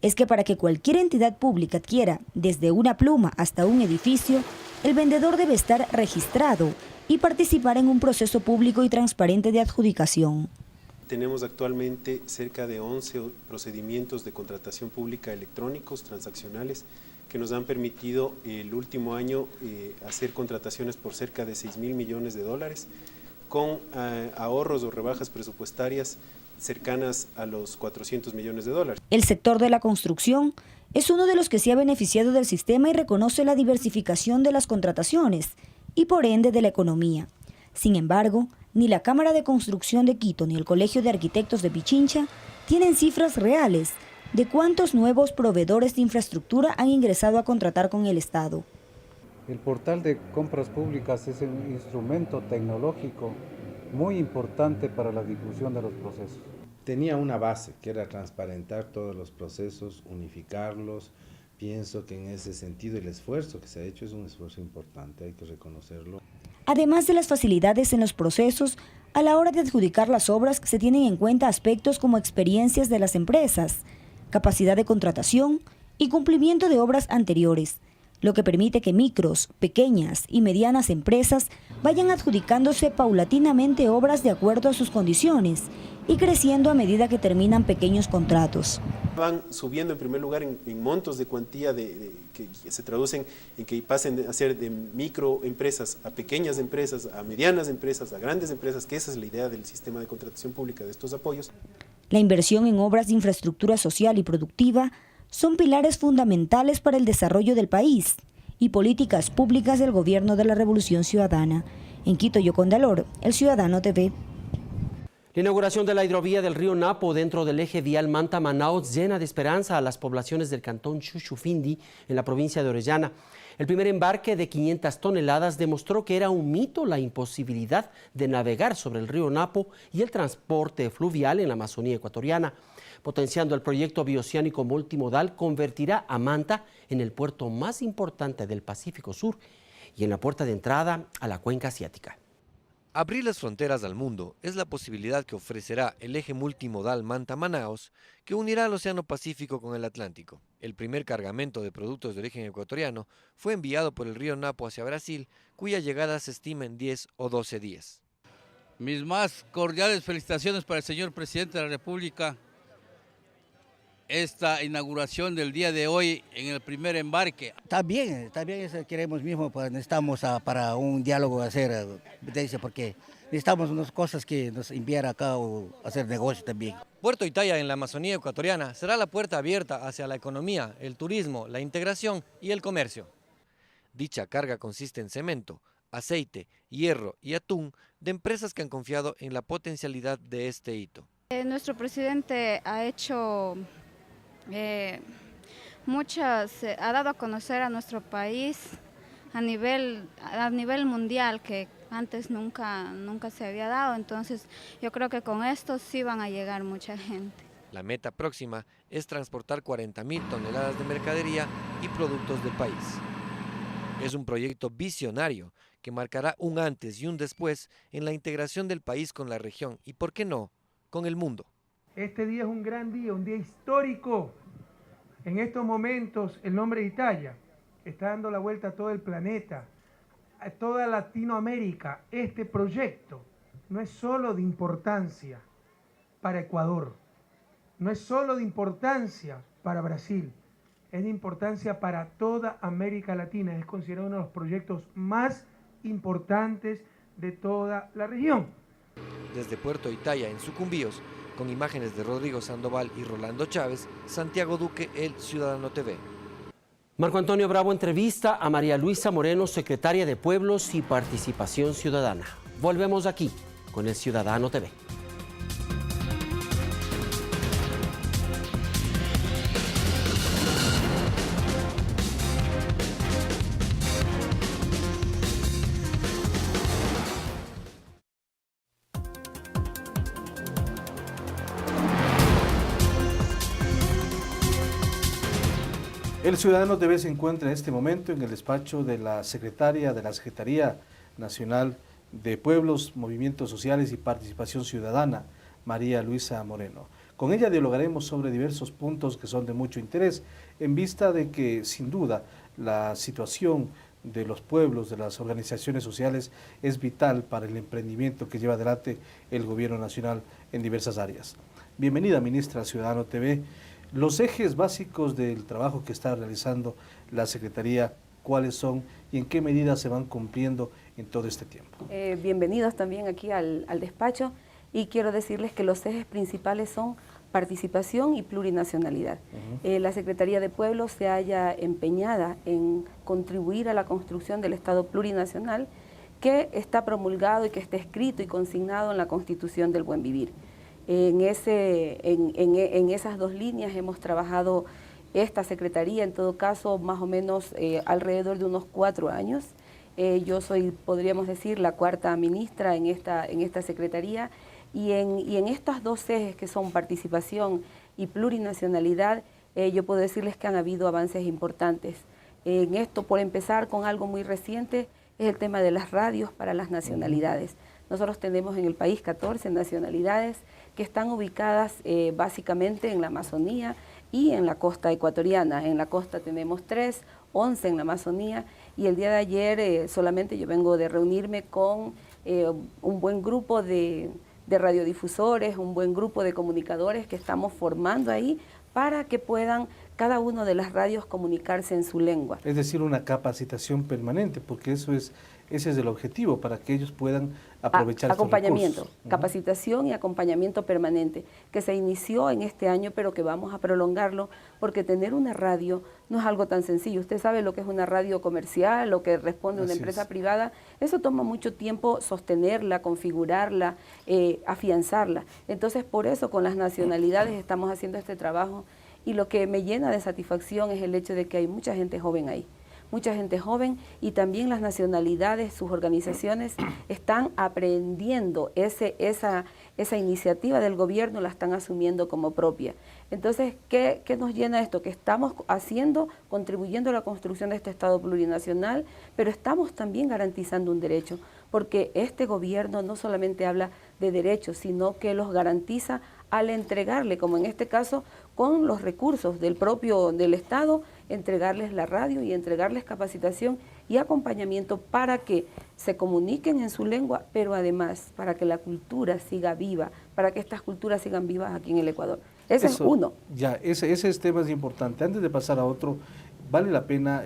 Es que para que cualquier entidad pública adquiera, desde una pluma hasta un edificio, el vendedor debe estar registrado y participar en un proceso público y transparente de adjudicación. Tenemos actualmente cerca de 11 procedimientos de contratación pública electrónicos, transaccionales, que nos han permitido el último año hacer contrataciones por cerca de 6.000 millones de dólares, con ahorros o rebajas presupuestarias cercanas a los 400 millones de dólares. El sector de la construcción es uno de los que se ha beneficiado del sistema y reconoce la diversificación de las contrataciones y por ende de la economía. Sin embargo, ni la Cámara de Construcción de Quito ni el Colegio de Arquitectos de Pichincha tienen cifras reales de cuántos nuevos proveedores de infraestructura han ingresado a contratar con el Estado. El portal de compras públicas es un instrumento tecnológico muy importante para la difusión de los procesos. Tenía una base que era transparentar todos los procesos, unificarlos. Pienso que en ese sentido el esfuerzo que se ha hecho es un esfuerzo importante, hay que reconocerlo. Además de las facilidades en los procesos, a la hora de adjudicar las obras se tienen en cuenta aspectos como experiencias de las empresas, capacidad de contratación y cumplimiento de obras anteriores, lo que permite que micros, pequeñas y medianas empresas vayan adjudicándose paulatinamente obras de acuerdo a sus condiciones y creciendo a medida que terminan pequeños contratos. Van subiendo en primer lugar en montos de cuantía que se traducen en que pasen a ser de microempresas a pequeñas empresas, a medianas empresas, a grandes empresas, que esa es la idea del sistema de contratación pública de estos apoyos. La inversión en obras de infraestructura social y productiva son pilares fundamentales para el desarrollo del país y políticas públicas del gobierno de la Revolución Ciudadana. En Quito, Yoconda Loor, El Ciudadano TV. La inauguración de la hidrovía del río Napo dentro del eje vial Manta-Manaos llena de esperanza a las poblaciones del cantón Chuchufindi en la provincia de Orellana. El primer embarque de 500 toneladas demostró que era un mito la imposibilidad de navegar sobre el río Napo y el transporte fluvial en la Amazonía ecuatoriana. Potenciando el proyecto bioceánico multimodal, convertirá a Manta en el puerto más importante del Pacífico Sur y en la puerta de entrada a la cuenca asiática. Abrir las fronteras al mundo es la posibilidad que ofrecerá el eje multimodal Manta-Manaos, que unirá el Océano Pacífico con el Atlántico. El primer cargamento de productos de origen ecuatoriano fue enviado por el río Napo hacia Brasil, cuya llegada se estima en 10 o 12 días. Mis más cordiales felicitaciones para el señor presidente de la República. Esta inauguración del día de hoy en el primer embarque. También eso queremos mismo, pues necesitamos para un diálogo hacer, porque necesitamos unas cosas que nos enviar acá o hacer negocio también. Puerto Itaia en la Amazonía ecuatoriana será la puerta abierta hacia la economía, el turismo, la integración y el comercio. Dicha carga consiste en cemento, aceite, hierro y atún de empresas que han confiado en la potencialidad de este hito. Nuestro presidente ha hecho ha dado a conocer a nuestro país a nivel mundial, que antes nunca se había dado. Entonces yo creo que con esto sí van a llegar mucha gente. La meta próxima es transportar 40.000 toneladas de mercadería y productos del país. Es un proyecto visionario que marcará un antes y un después en la integración del país con la región y, ¿por qué no?, con el mundo. Este día es un gran día, un día histórico. En estos momentos el nombre de Italia está dando la vuelta a todo el planeta, a toda Latinoamérica. Este proyecto no es solo de importancia para Ecuador, no es solo de importancia para Brasil, es de importancia para toda América Latina. Es considerado uno de los proyectos más importantes de toda la región. Desde Puerto Italia, en Sucumbíos, con imágenes de Rodrigo Sandoval y Rolando Chávez, Santiago Duque, El Ciudadano TV. Marco Antonio Bravo entrevista a María Luisa Moreno, secretaria de Pueblos y Participación Ciudadana. Volvemos aquí con El Ciudadano TV. El Ciudadano TV se encuentra en este momento en el despacho de la secretaria de la Secretaría Nacional de Pueblos, Movimientos Sociales y Participación Ciudadana, María Luisa Moreno. Con ella dialogaremos sobre diversos puntos que son de mucho interés, en vista de que, sin duda, la situación de los pueblos, de las organizaciones sociales, es vital para el emprendimiento que lleva adelante el Gobierno Nacional en diversas áreas. Bienvenida, ministra Ciudadano TV. Los ejes básicos del trabajo que está realizando la Secretaría, ¿cuáles son y en qué medidas se van cumpliendo en todo este tiempo? Bienvenidos también aquí al despacho, y quiero decirles que los ejes principales son participación y plurinacionalidad. La Secretaría de Pueblos se halla empeñada en contribuir a la construcción del Estado plurinacional que está promulgado y que está escrito y consignado en la Constitución del Buen Vivir. En esas dos líneas hemos trabajado esta Secretaría, en todo caso, más o menos alrededor de unos 4 años. Yo soy, podríamos decir, la cuarta ministra en esta Secretaría, y en estas dos ejes que son participación y plurinacionalidad, yo puedo decirles que han habido avances importantes. En esto, por empezar con algo muy reciente, es el tema de las radios para las nacionalidades. Nosotros tenemos en el país 14 nacionalidades que están ubicadas básicamente en la Amazonía y en la costa ecuatoriana. En la costa tenemos 3, 11 en la Amazonía, y el día de ayer solamente yo vengo de reunirme con un buen grupo de radiodifusores, un buen grupo de comunicadores que estamos formando ahí para que puedan cada uno de las radios comunicarse en su lengua. Es decir, una capacitación permanente, porque ese es el objetivo, para que ellos puedan aprovechar acompañamiento, estos recursos. Capacitación y acompañamiento permanente, que se inició en este año, pero que vamos a prolongarlo, porque tener una radio no es algo tan sencillo. Usted sabe lo que es una radio comercial, lo que responde a una empresa privada. Eso toma mucho tiempo sostenerla, configurarla, afianzarla. Entonces, por eso con las nacionalidades estamos haciendo este trabajo, y lo que me llena de satisfacción es el hecho de que hay mucha gente joven ahí. Mucha gente joven, y también las nacionalidades, sus organizaciones están aprendiendo esa iniciativa del gobierno, la están asumiendo como propia. Entonces, ¿qué nos llena esto? Que estamos contribuyendo a la construcción de este Estado plurinacional, pero estamos también garantizando un derecho, porque este gobierno no solamente habla de derechos, sino que los garantiza al entregarle, como en este caso, con los recursos del Estado, entregarles la radio y entregarles capacitación y acompañamiento para que se comuniquen en su lengua, pero además para que la cultura siga viva, para que estas culturas sigan vivas aquí en el Ecuador. Ese es uno. Ya, ese tema es importante. Antes de pasar a otro, vale la pena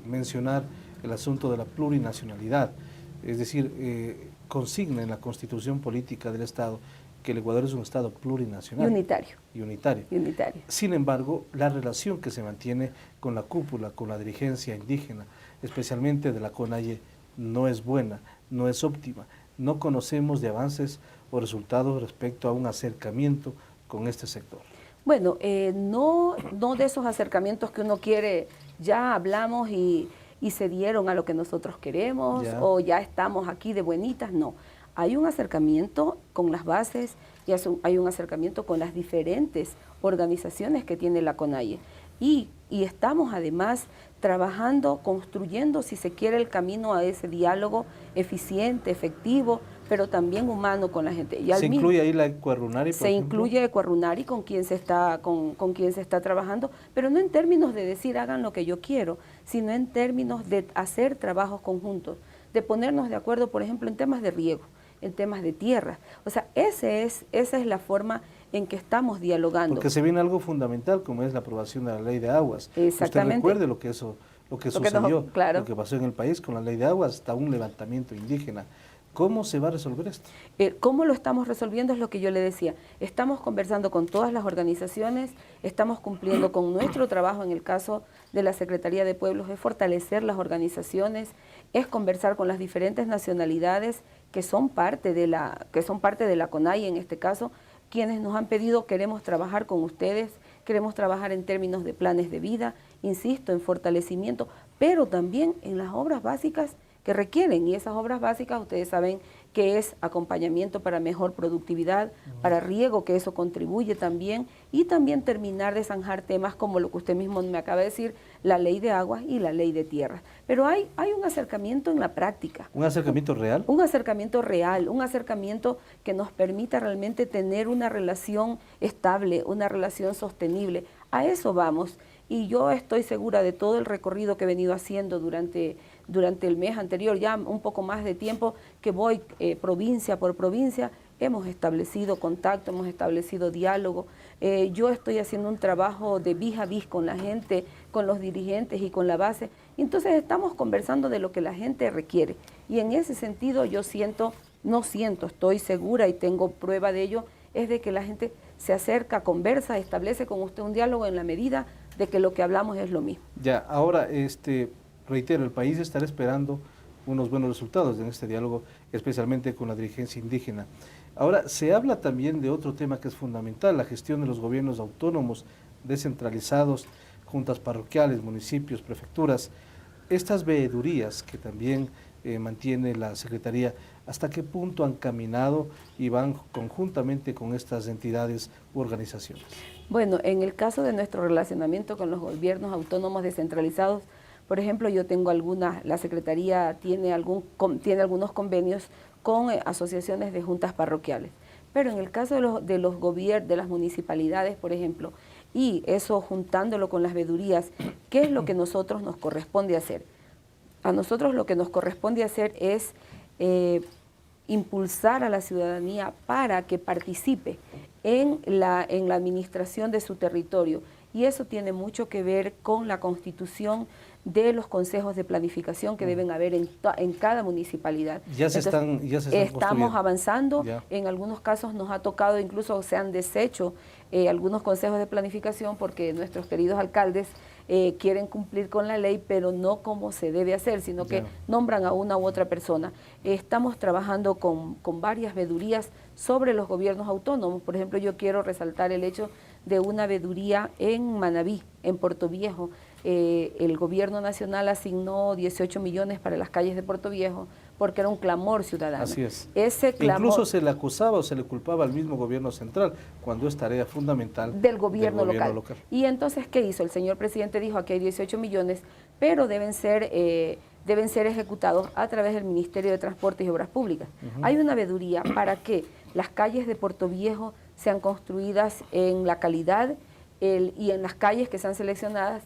mencionar el asunto de la plurinacionalidad, es decir, consigna en la Constitución Política del Estado que el Ecuador es un Estado plurinacional. Y unitario. Sin embargo, la relación que se mantiene con la cúpula, con la dirigencia indígena, especialmente de la CONAIE, no es buena, no es óptima. No conocemos de avances o resultados respecto a un acercamiento con este sector. Bueno, no de esos acercamientos que uno quiere, ya hablamos y se dieron a lo que nosotros queremos, o ya estamos aquí de buenitas, no. hay un acercamiento con las bases y hay un acercamiento con las diferentes organizaciones que tiene la CONAIE. Y estamos además trabajando, construyendo, si se quiere, el camino a ese diálogo eficiente, efectivo, pero también humano con la gente. ¿Se incluye ahí la Ecuarunari, Se incluye Ecuarunari con quien se está trabajando, pero no en términos de decir hagan lo que yo quiero, sino en términos de hacer trabajos conjuntos, de ponernos de acuerdo, por ejemplo, en temas de riego, en temas de tierra. O sea, esa es la forma en que estamos dialogando. Porque se viene algo fundamental, como es la aprobación de la ley de aguas. Exactamente. Usted recuerde lo que sucedió, claro, lo que pasó en el país con la ley de aguas, hasta un levantamiento indígena. ¿Cómo se va a resolver esto? ¿Cómo lo estamos resolviendo? Es lo que yo le decía. Estamos conversando con todas las organizaciones, estamos cumpliendo con nuestro trabajo en el caso de la Secretaría de Pueblos, es fortalecer las organizaciones, es conversar con las diferentes nacionalidades que son parte de la CONAIE en este caso, quienes nos han pedido, queremos trabajar con ustedes, queremos trabajar en términos de planes de vida, insisto, en fortalecimiento, pero también en las obras básicas que requieren, y esas obras básicas ustedes saben que es acompañamiento para mejor productividad, para riego, que eso contribuye también, y también terminar de zanjar temas como lo que usted mismo me acaba de decir, la ley de aguas y la ley de tierras. Pero hay un acercamiento en la práctica. ¿Un acercamiento real? Un acercamiento real, un acercamiento que nos permita realmente tener una relación estable, una relación sostenible. A eso vamos, y yo estoy segura de todo el recorrido que he venido haciendo durante el mes anterior, ya un poco más de tiempo que voy provincia por provincia, hemos establecido contacto, hemos establecido diálogo. Yo estoy haciendo un trabajo de vis a vis con la gente, con los dirigentes y con la base. Entonces estamos conversando de lo que la gente requiere. Y en ese sentido yo estoy segura y tengo prueba de ello, es de que la gente se acerca, conversa, establece con usted un diálogo en la medida de que lo que hablamos es lo mismo. Ya, ahora, reitero, el país estará esperando unos buenos resultados en este diálogo, especialmente con la dirigencia indígena. Ahora, se habla también de otro tema que es fundamental, la gestión de los gobiernos autónomos descentralizados, juntas parroquiales, municipios, prefecturas. Estas veedurías que también mantiene la Secretaría, ¿hasta qué punto han caminado y van conjuntamente con estas entidades u organizaciones? Bueno, en el caso de nuestro relacionamiento con los gobiernos autónomos descentralizados, por ejemplo, yo tengo la Secretaría tiene algunos convenios con asociaciones de juntas parroquiales, pero en el caso de los gobiernos, de las municipalidades, por ejemplo, y eso juntándolo con las veedurías, ¿qué es lo que nosotros nos corresponde hacer? A nosotros lo que nos corresponde hacer es impulsar a la ciudadanía para que participe en la administración de su territorio, y eso tiene mucho que ver con la constitución de los consejos de planificación que deben haber en cada municipalidad. Ya se están estamos avanzando, en algunos casos nos ha tocado, incluso se han deshecho algunos consejos de planificación porque nuestros queridos alcaldes quieren cumplir con la ley, pero no como se debe hacer, sino que nombran a una u otra persona. Estamos trabajando con varias veedurías sobre los gobiernos autónomos. Por ejemplo, yo quiero resaltar el hecho de una veeduría en Manabí, en Puerto Viejo. El gobierno nacional asignó 18 millones para las calles de Puerto Viejo porque era un clamor ciudadano. Así es. Ese clamor, incluso se le acusaba o se le culpaba al mismo gobierno central, cuando es tarea fundamental del gobierno local. Y entonces, ¿qué hizo? El señor presidente dijo, aquí hay 18 millones, pero deben ser ejecutados a través del Ministerio de Transportes y Obras Públicas. Hay una veeduría para que las calles de Puerto Viejo sean construidas en la calidad y en las calles que sean seleccionadas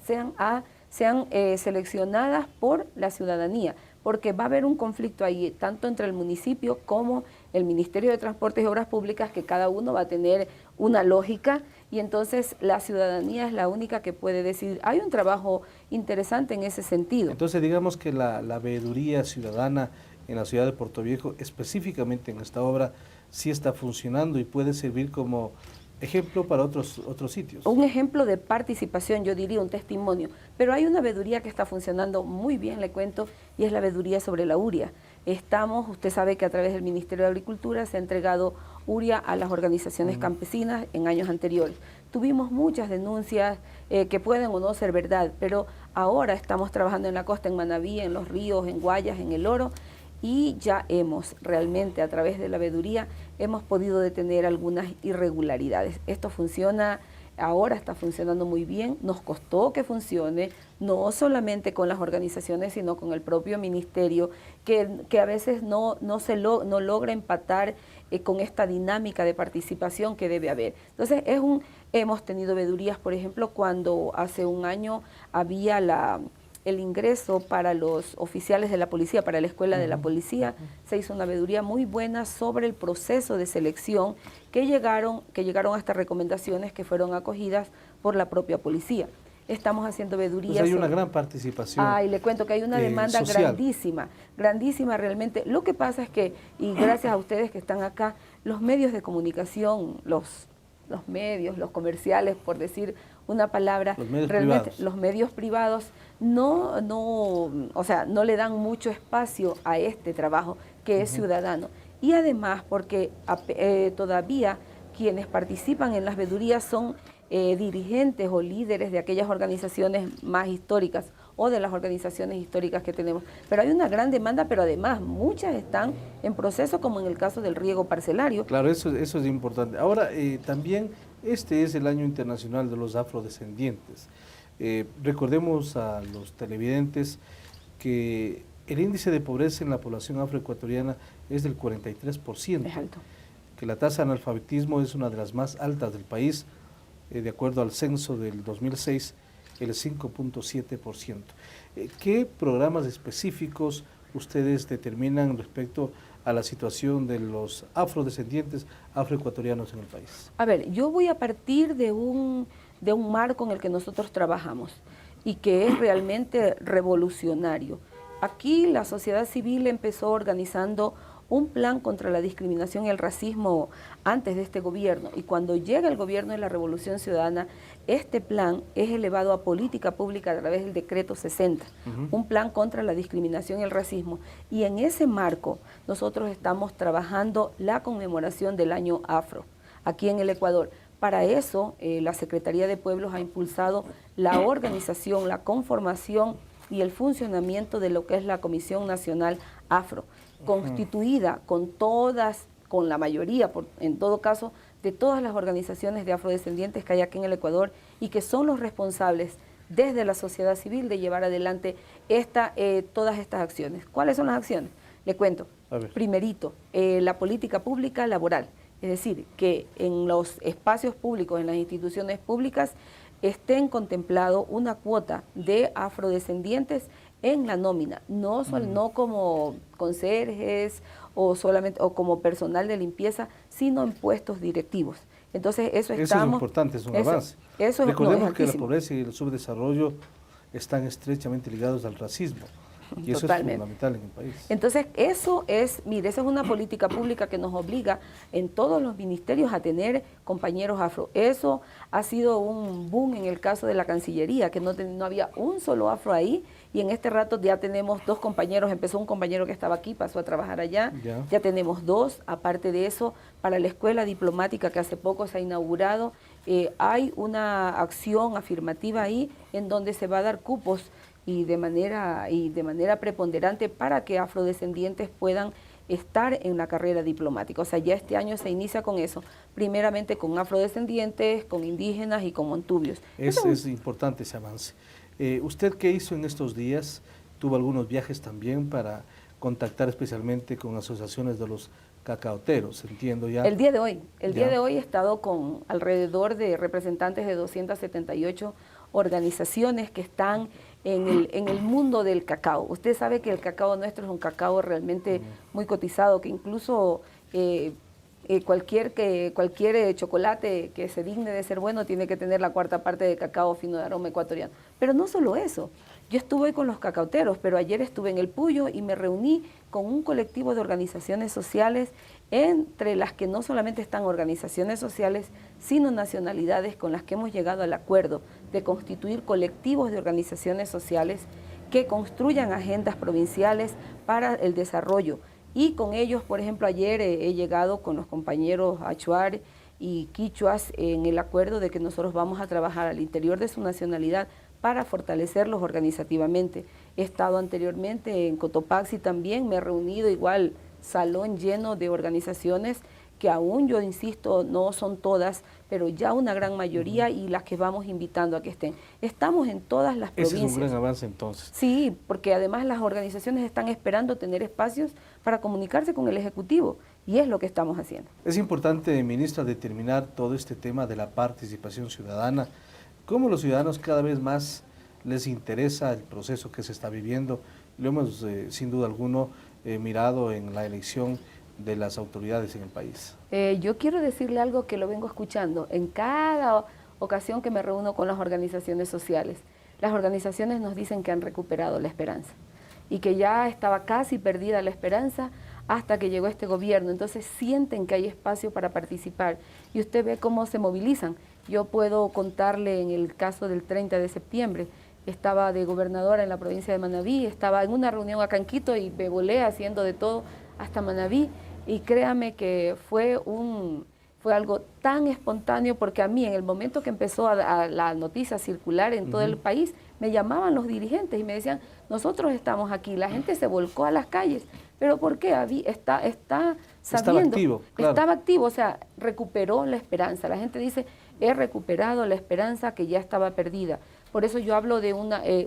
sean seleccionadas por la ciudadanía, porque va a haber un conflicto ahí, tanto entre el municipio como el Ministerio de Transportes y Obras Públicas, que cada uno va a tener una lógica, y entonces la ciudadanía es la única que puede decidir. Hay un trabajo interesante en ese sentido. Entonces digamos que la veeduría ciudadana en la ciudad de Puerto Viejo, específicamente en esta obra, sí está funcionando y puede servir como ejemplo para otros sitios. Un ejemplo de participación, yo diría un testimonio, pero hay una veeduría que está funcionando muy bien, le cuento, y es la veeduría sobre la uria. Usted sabe que a través del Ministerio de Agricultura se ha entregado uria a las organizaciones campesinas en años anteriores. Tuvimos muchas denuncias que pueden o no ser verdad, pero ahora estamos trabajando en la costa, en Manabí, en los ríos, en Guayas, en El Oro, y ya hemos realmente a través de la veeduría hemos podido detener algunas irregularidades. Esto funciona, ahora está funcionando muy bien, nos costó que funcione, no solamente con las organizaciones, sino con el propio ministerio, que a veces no logra empatar con esta dinámica de participación que debe haber. Entonces, hemos tenido veedurías, por ejemplo, cuando hace un año había el ingreso para los oficiales de la policía, para la escuela de la policía, se hizo una veeduría muy buena sobre el proceso de selección que llegaron hasta recomendaciones que fueron acogidas por la propia policía. Estamos haciendo veedurías. Pues hay una gran participación. Y le cuento que hay una demanda social. grandísima realmente. Lo que pasa es que, y gracias a ustedes que están acá, los medios de comunicación, los medios, los comerciales, por decir una palabra, los medios privados no le dan mucho espacio a este trabajo que es ciudadano. Y además porque todavía quienes participan en las veedurías son dirigentes o líderes de aquellas organizaciones más históricas o de las organizaciones históricas que tenemos. Pero hay una gran demanda, pero además muchas están en proceso, como en el caso del riego parcelario. Claro, eso es importante. Ahora, también este es el Año Internacional de los Afrodescendientes. Recordemos a los televidentes que el índice de pobreza en la población afroecuatoriana es del 43%. Es alto. Que la tasa de analfabetismo es una de las más altas del país, de acuerdo al censo del 2006, el 5.7%. ¿Qué programas específicos ustedes determinan respecto a la situación de los afrodescendientes afroecuatorianos en el país? A ver, yo voy a partir de un marco en el que nosotros trabajamos y que es realmente revolucionario. Aquí la sociedad civil empezó organizando un plan contra la discriminación y el racismo antes de este gobierno, y cuando llega el gobierno de la Revolución Ciudadana, este plan es elevado a política pública a través del decreto 60, un plan contra la discriminación y el racismo, y en ese marco nosotros estamos trabajando la conmemoración del año afro aquí en el Ecuador. Para eso la Secretaría de Pueblos ha impulsado la organización, la conformación y el funcionamiento de lo que es la Comisión Nacional Afro, constituida con la mayoría, en todo caso, de todas las organizaciones de afrodescendientes que hay aquí en el Ecuador y que son los responsables desde la sociedad civil de llevar adelante todas estas acciones. ¿Cuáles son las acciones? Le cuento. Primerito, la política pública laboral, es decir, que en los espacios públicos, en las instituciones públicas, estén contemplado una cuota de afrodescendientes en la nómina, no como conserjes o como personal de limpieza, sino en puestos directivos. Entonces eso es importante, es un avance. Recordemos que la pobreza y el subdesarrollo están estrechamente ligados al racismo. Y eso es fundamental en el país. Entonces, esa es una política pública que nos obliga en todos los ministerios a tener compañeros afro. Eso ha sido un boom en el caso de la Cancillería, que no había un solo afro ahí, y en este rato ya tenemos 2 compañeros, empezó un compañero que estaba aquí, pasó a trabajar allá, ya tenemos 2, aparte de eso, para la escuela diplomática que hace poco se ha inaugurado, hay una acción afirmativa ahí en donde se va a dar cupos y de manera preponderante para que afrodescendientes puedan estar en la carrera diplomática. O sea, ya este año se inicia con eso, primeramente con afrodescendientes, con indígenas y con montubios. Es importante ese avance. ¿Usted qué hizo en estos días? ¿Tuvo algunos viajes también para contactar especialmente con asociaciones de los cacaoteros? Entiendo ya. El día de hoy he estado con alrededor de representantes de 278 organizaciones que están en el mundo del cacao. Usted sabe que el cacao nuestro es un cacao realmente muy cotizado, que incluso cualquier chocolate que se digne de ser bueno tiene que tener la 4ª parte de cacao fino de aroma ecuatoriano. Pero no solo eso, yo estuve con los cacaoteros, pero ayer estuve en El Puyo y me reuní con un colectivo de organizaciones sociales, entre las que no solamente están organizaciones sociales, sino nacionalidades con las que hemos llegado al acuerdo de constituir colectivos de organizaciones sociales que construyan agendas provinciales para el desarrollo. Y con ellos, por ejemplo, ayer he llegado con los compañeros achuar y quichuas en el acuerdo de que nosotros vamos a trabajar al interior de su nacionalidad para fortalecerlos organizativamente. He estado anteriormente en Cotopaxi también, me he reunido igual, salón lleno de organizaciones que aún, yo insisto, no son todas, pero ya una gran mayoría y las que vamos invitando a que estén. Estamos en todas las provincias. Ese es un gran avance entonces. Sí, porque además las organizaciones están esperando tener espacios para comunicarse con el Ejecutivo y es lo que estamos haciendo. Es importante, ministra, determinar todo este tema de la participación ciudadana. ¿Cómo los ciudadanos cada vez más les interesa el proceso que se está viviendo? Lo hemos, sin duda alguno, mirado en la elección de las autoridades en el país. Yo quiero decirle algo que lo vengo escuchando en cada ocasión que me reúno con las organizaciones sociales. Las organizaciones nos dicen que han recuperado la esperanza y que ya estaba casi perdida la esperanza hasta que llegó este gobierno. Entonces sienten que hay espacio para participar y usted ve cómo se movilizan. Yo puedo contarle en el caso del 30 de septiembre, estaba de gobernadora en la provincia de Manabí, estaba en una reunión acá en Quito y me volé haciendo de todo hasta Manabí. Y créame que fue algo tan espontáneo porque a mí en el momento que empezó a la noticia a circular en todo el país, me llamaban los dirigentes y me decían, nosotros estamos aquí, la gente se volcó a las calles, pero ¿por qué? Está sabiendo, estaba activo, o sea, recuperó la esperanza. La gente dice, he recuperado la esperanza que ya estaba perdida. Por eso yo hablo de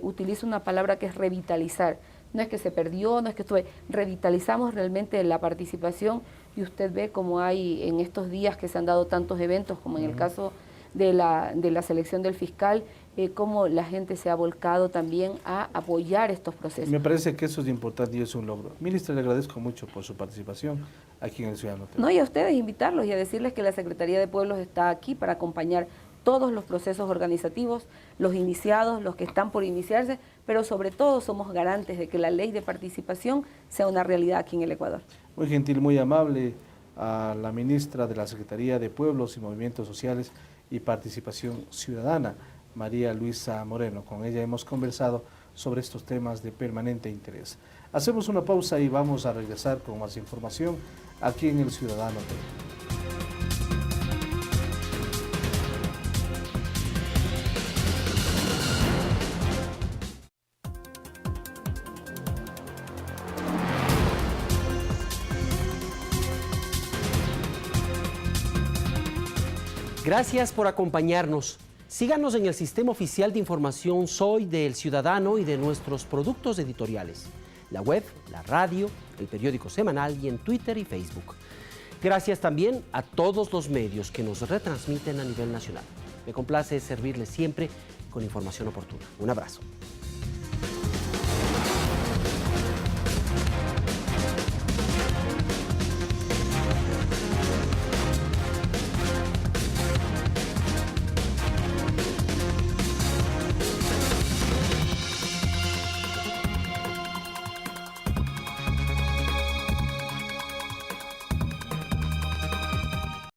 utilizo una palabra que es revitalizar. No es que se perdió, no es que revitalizamos realmente la participación y usted ve como hay en estos días que se han dado tantos eventos, como en el caso de la selección del fiscal, cómo la gente se ha volcado también a apoyar estos procesos. Me parece que eso es importante y es un logro. Ministra, le agradezco mucho por su participación aquí en el Ciudadano TV. No, y a ustedes invitarlos y a decirles que la Secretaría de Pueblos está aquí para acompañar todos los procesos organizativos, los iniciados, los que están por iniciarse, pero sobre todo somos garantes de que la ley de participación sea una realidad aquí en el Ecuador. Muy gentil, muy amable a la ministra de la Secretaría de Pueblos y Movimientos Sociales y Participación Ciudadana, María Luisa Moreno. Con ella hemos conversado sobre estos temas de permanente interés. Hacemos una pausa y vamos a regresar con más información aquí en el Ciudadano TV. Gracias por acompañarnos. Síganos en el Sistema Oficial de Información Soy del Ciudadano y de nuestros productos editoriales, la web, la radio, el periódico semanal y en Twitter y Facebook. Gracias también a todos los medios que nos retransmiten a nivel nacional. Me complace servirles siempre con información oportuna. Un abrazo.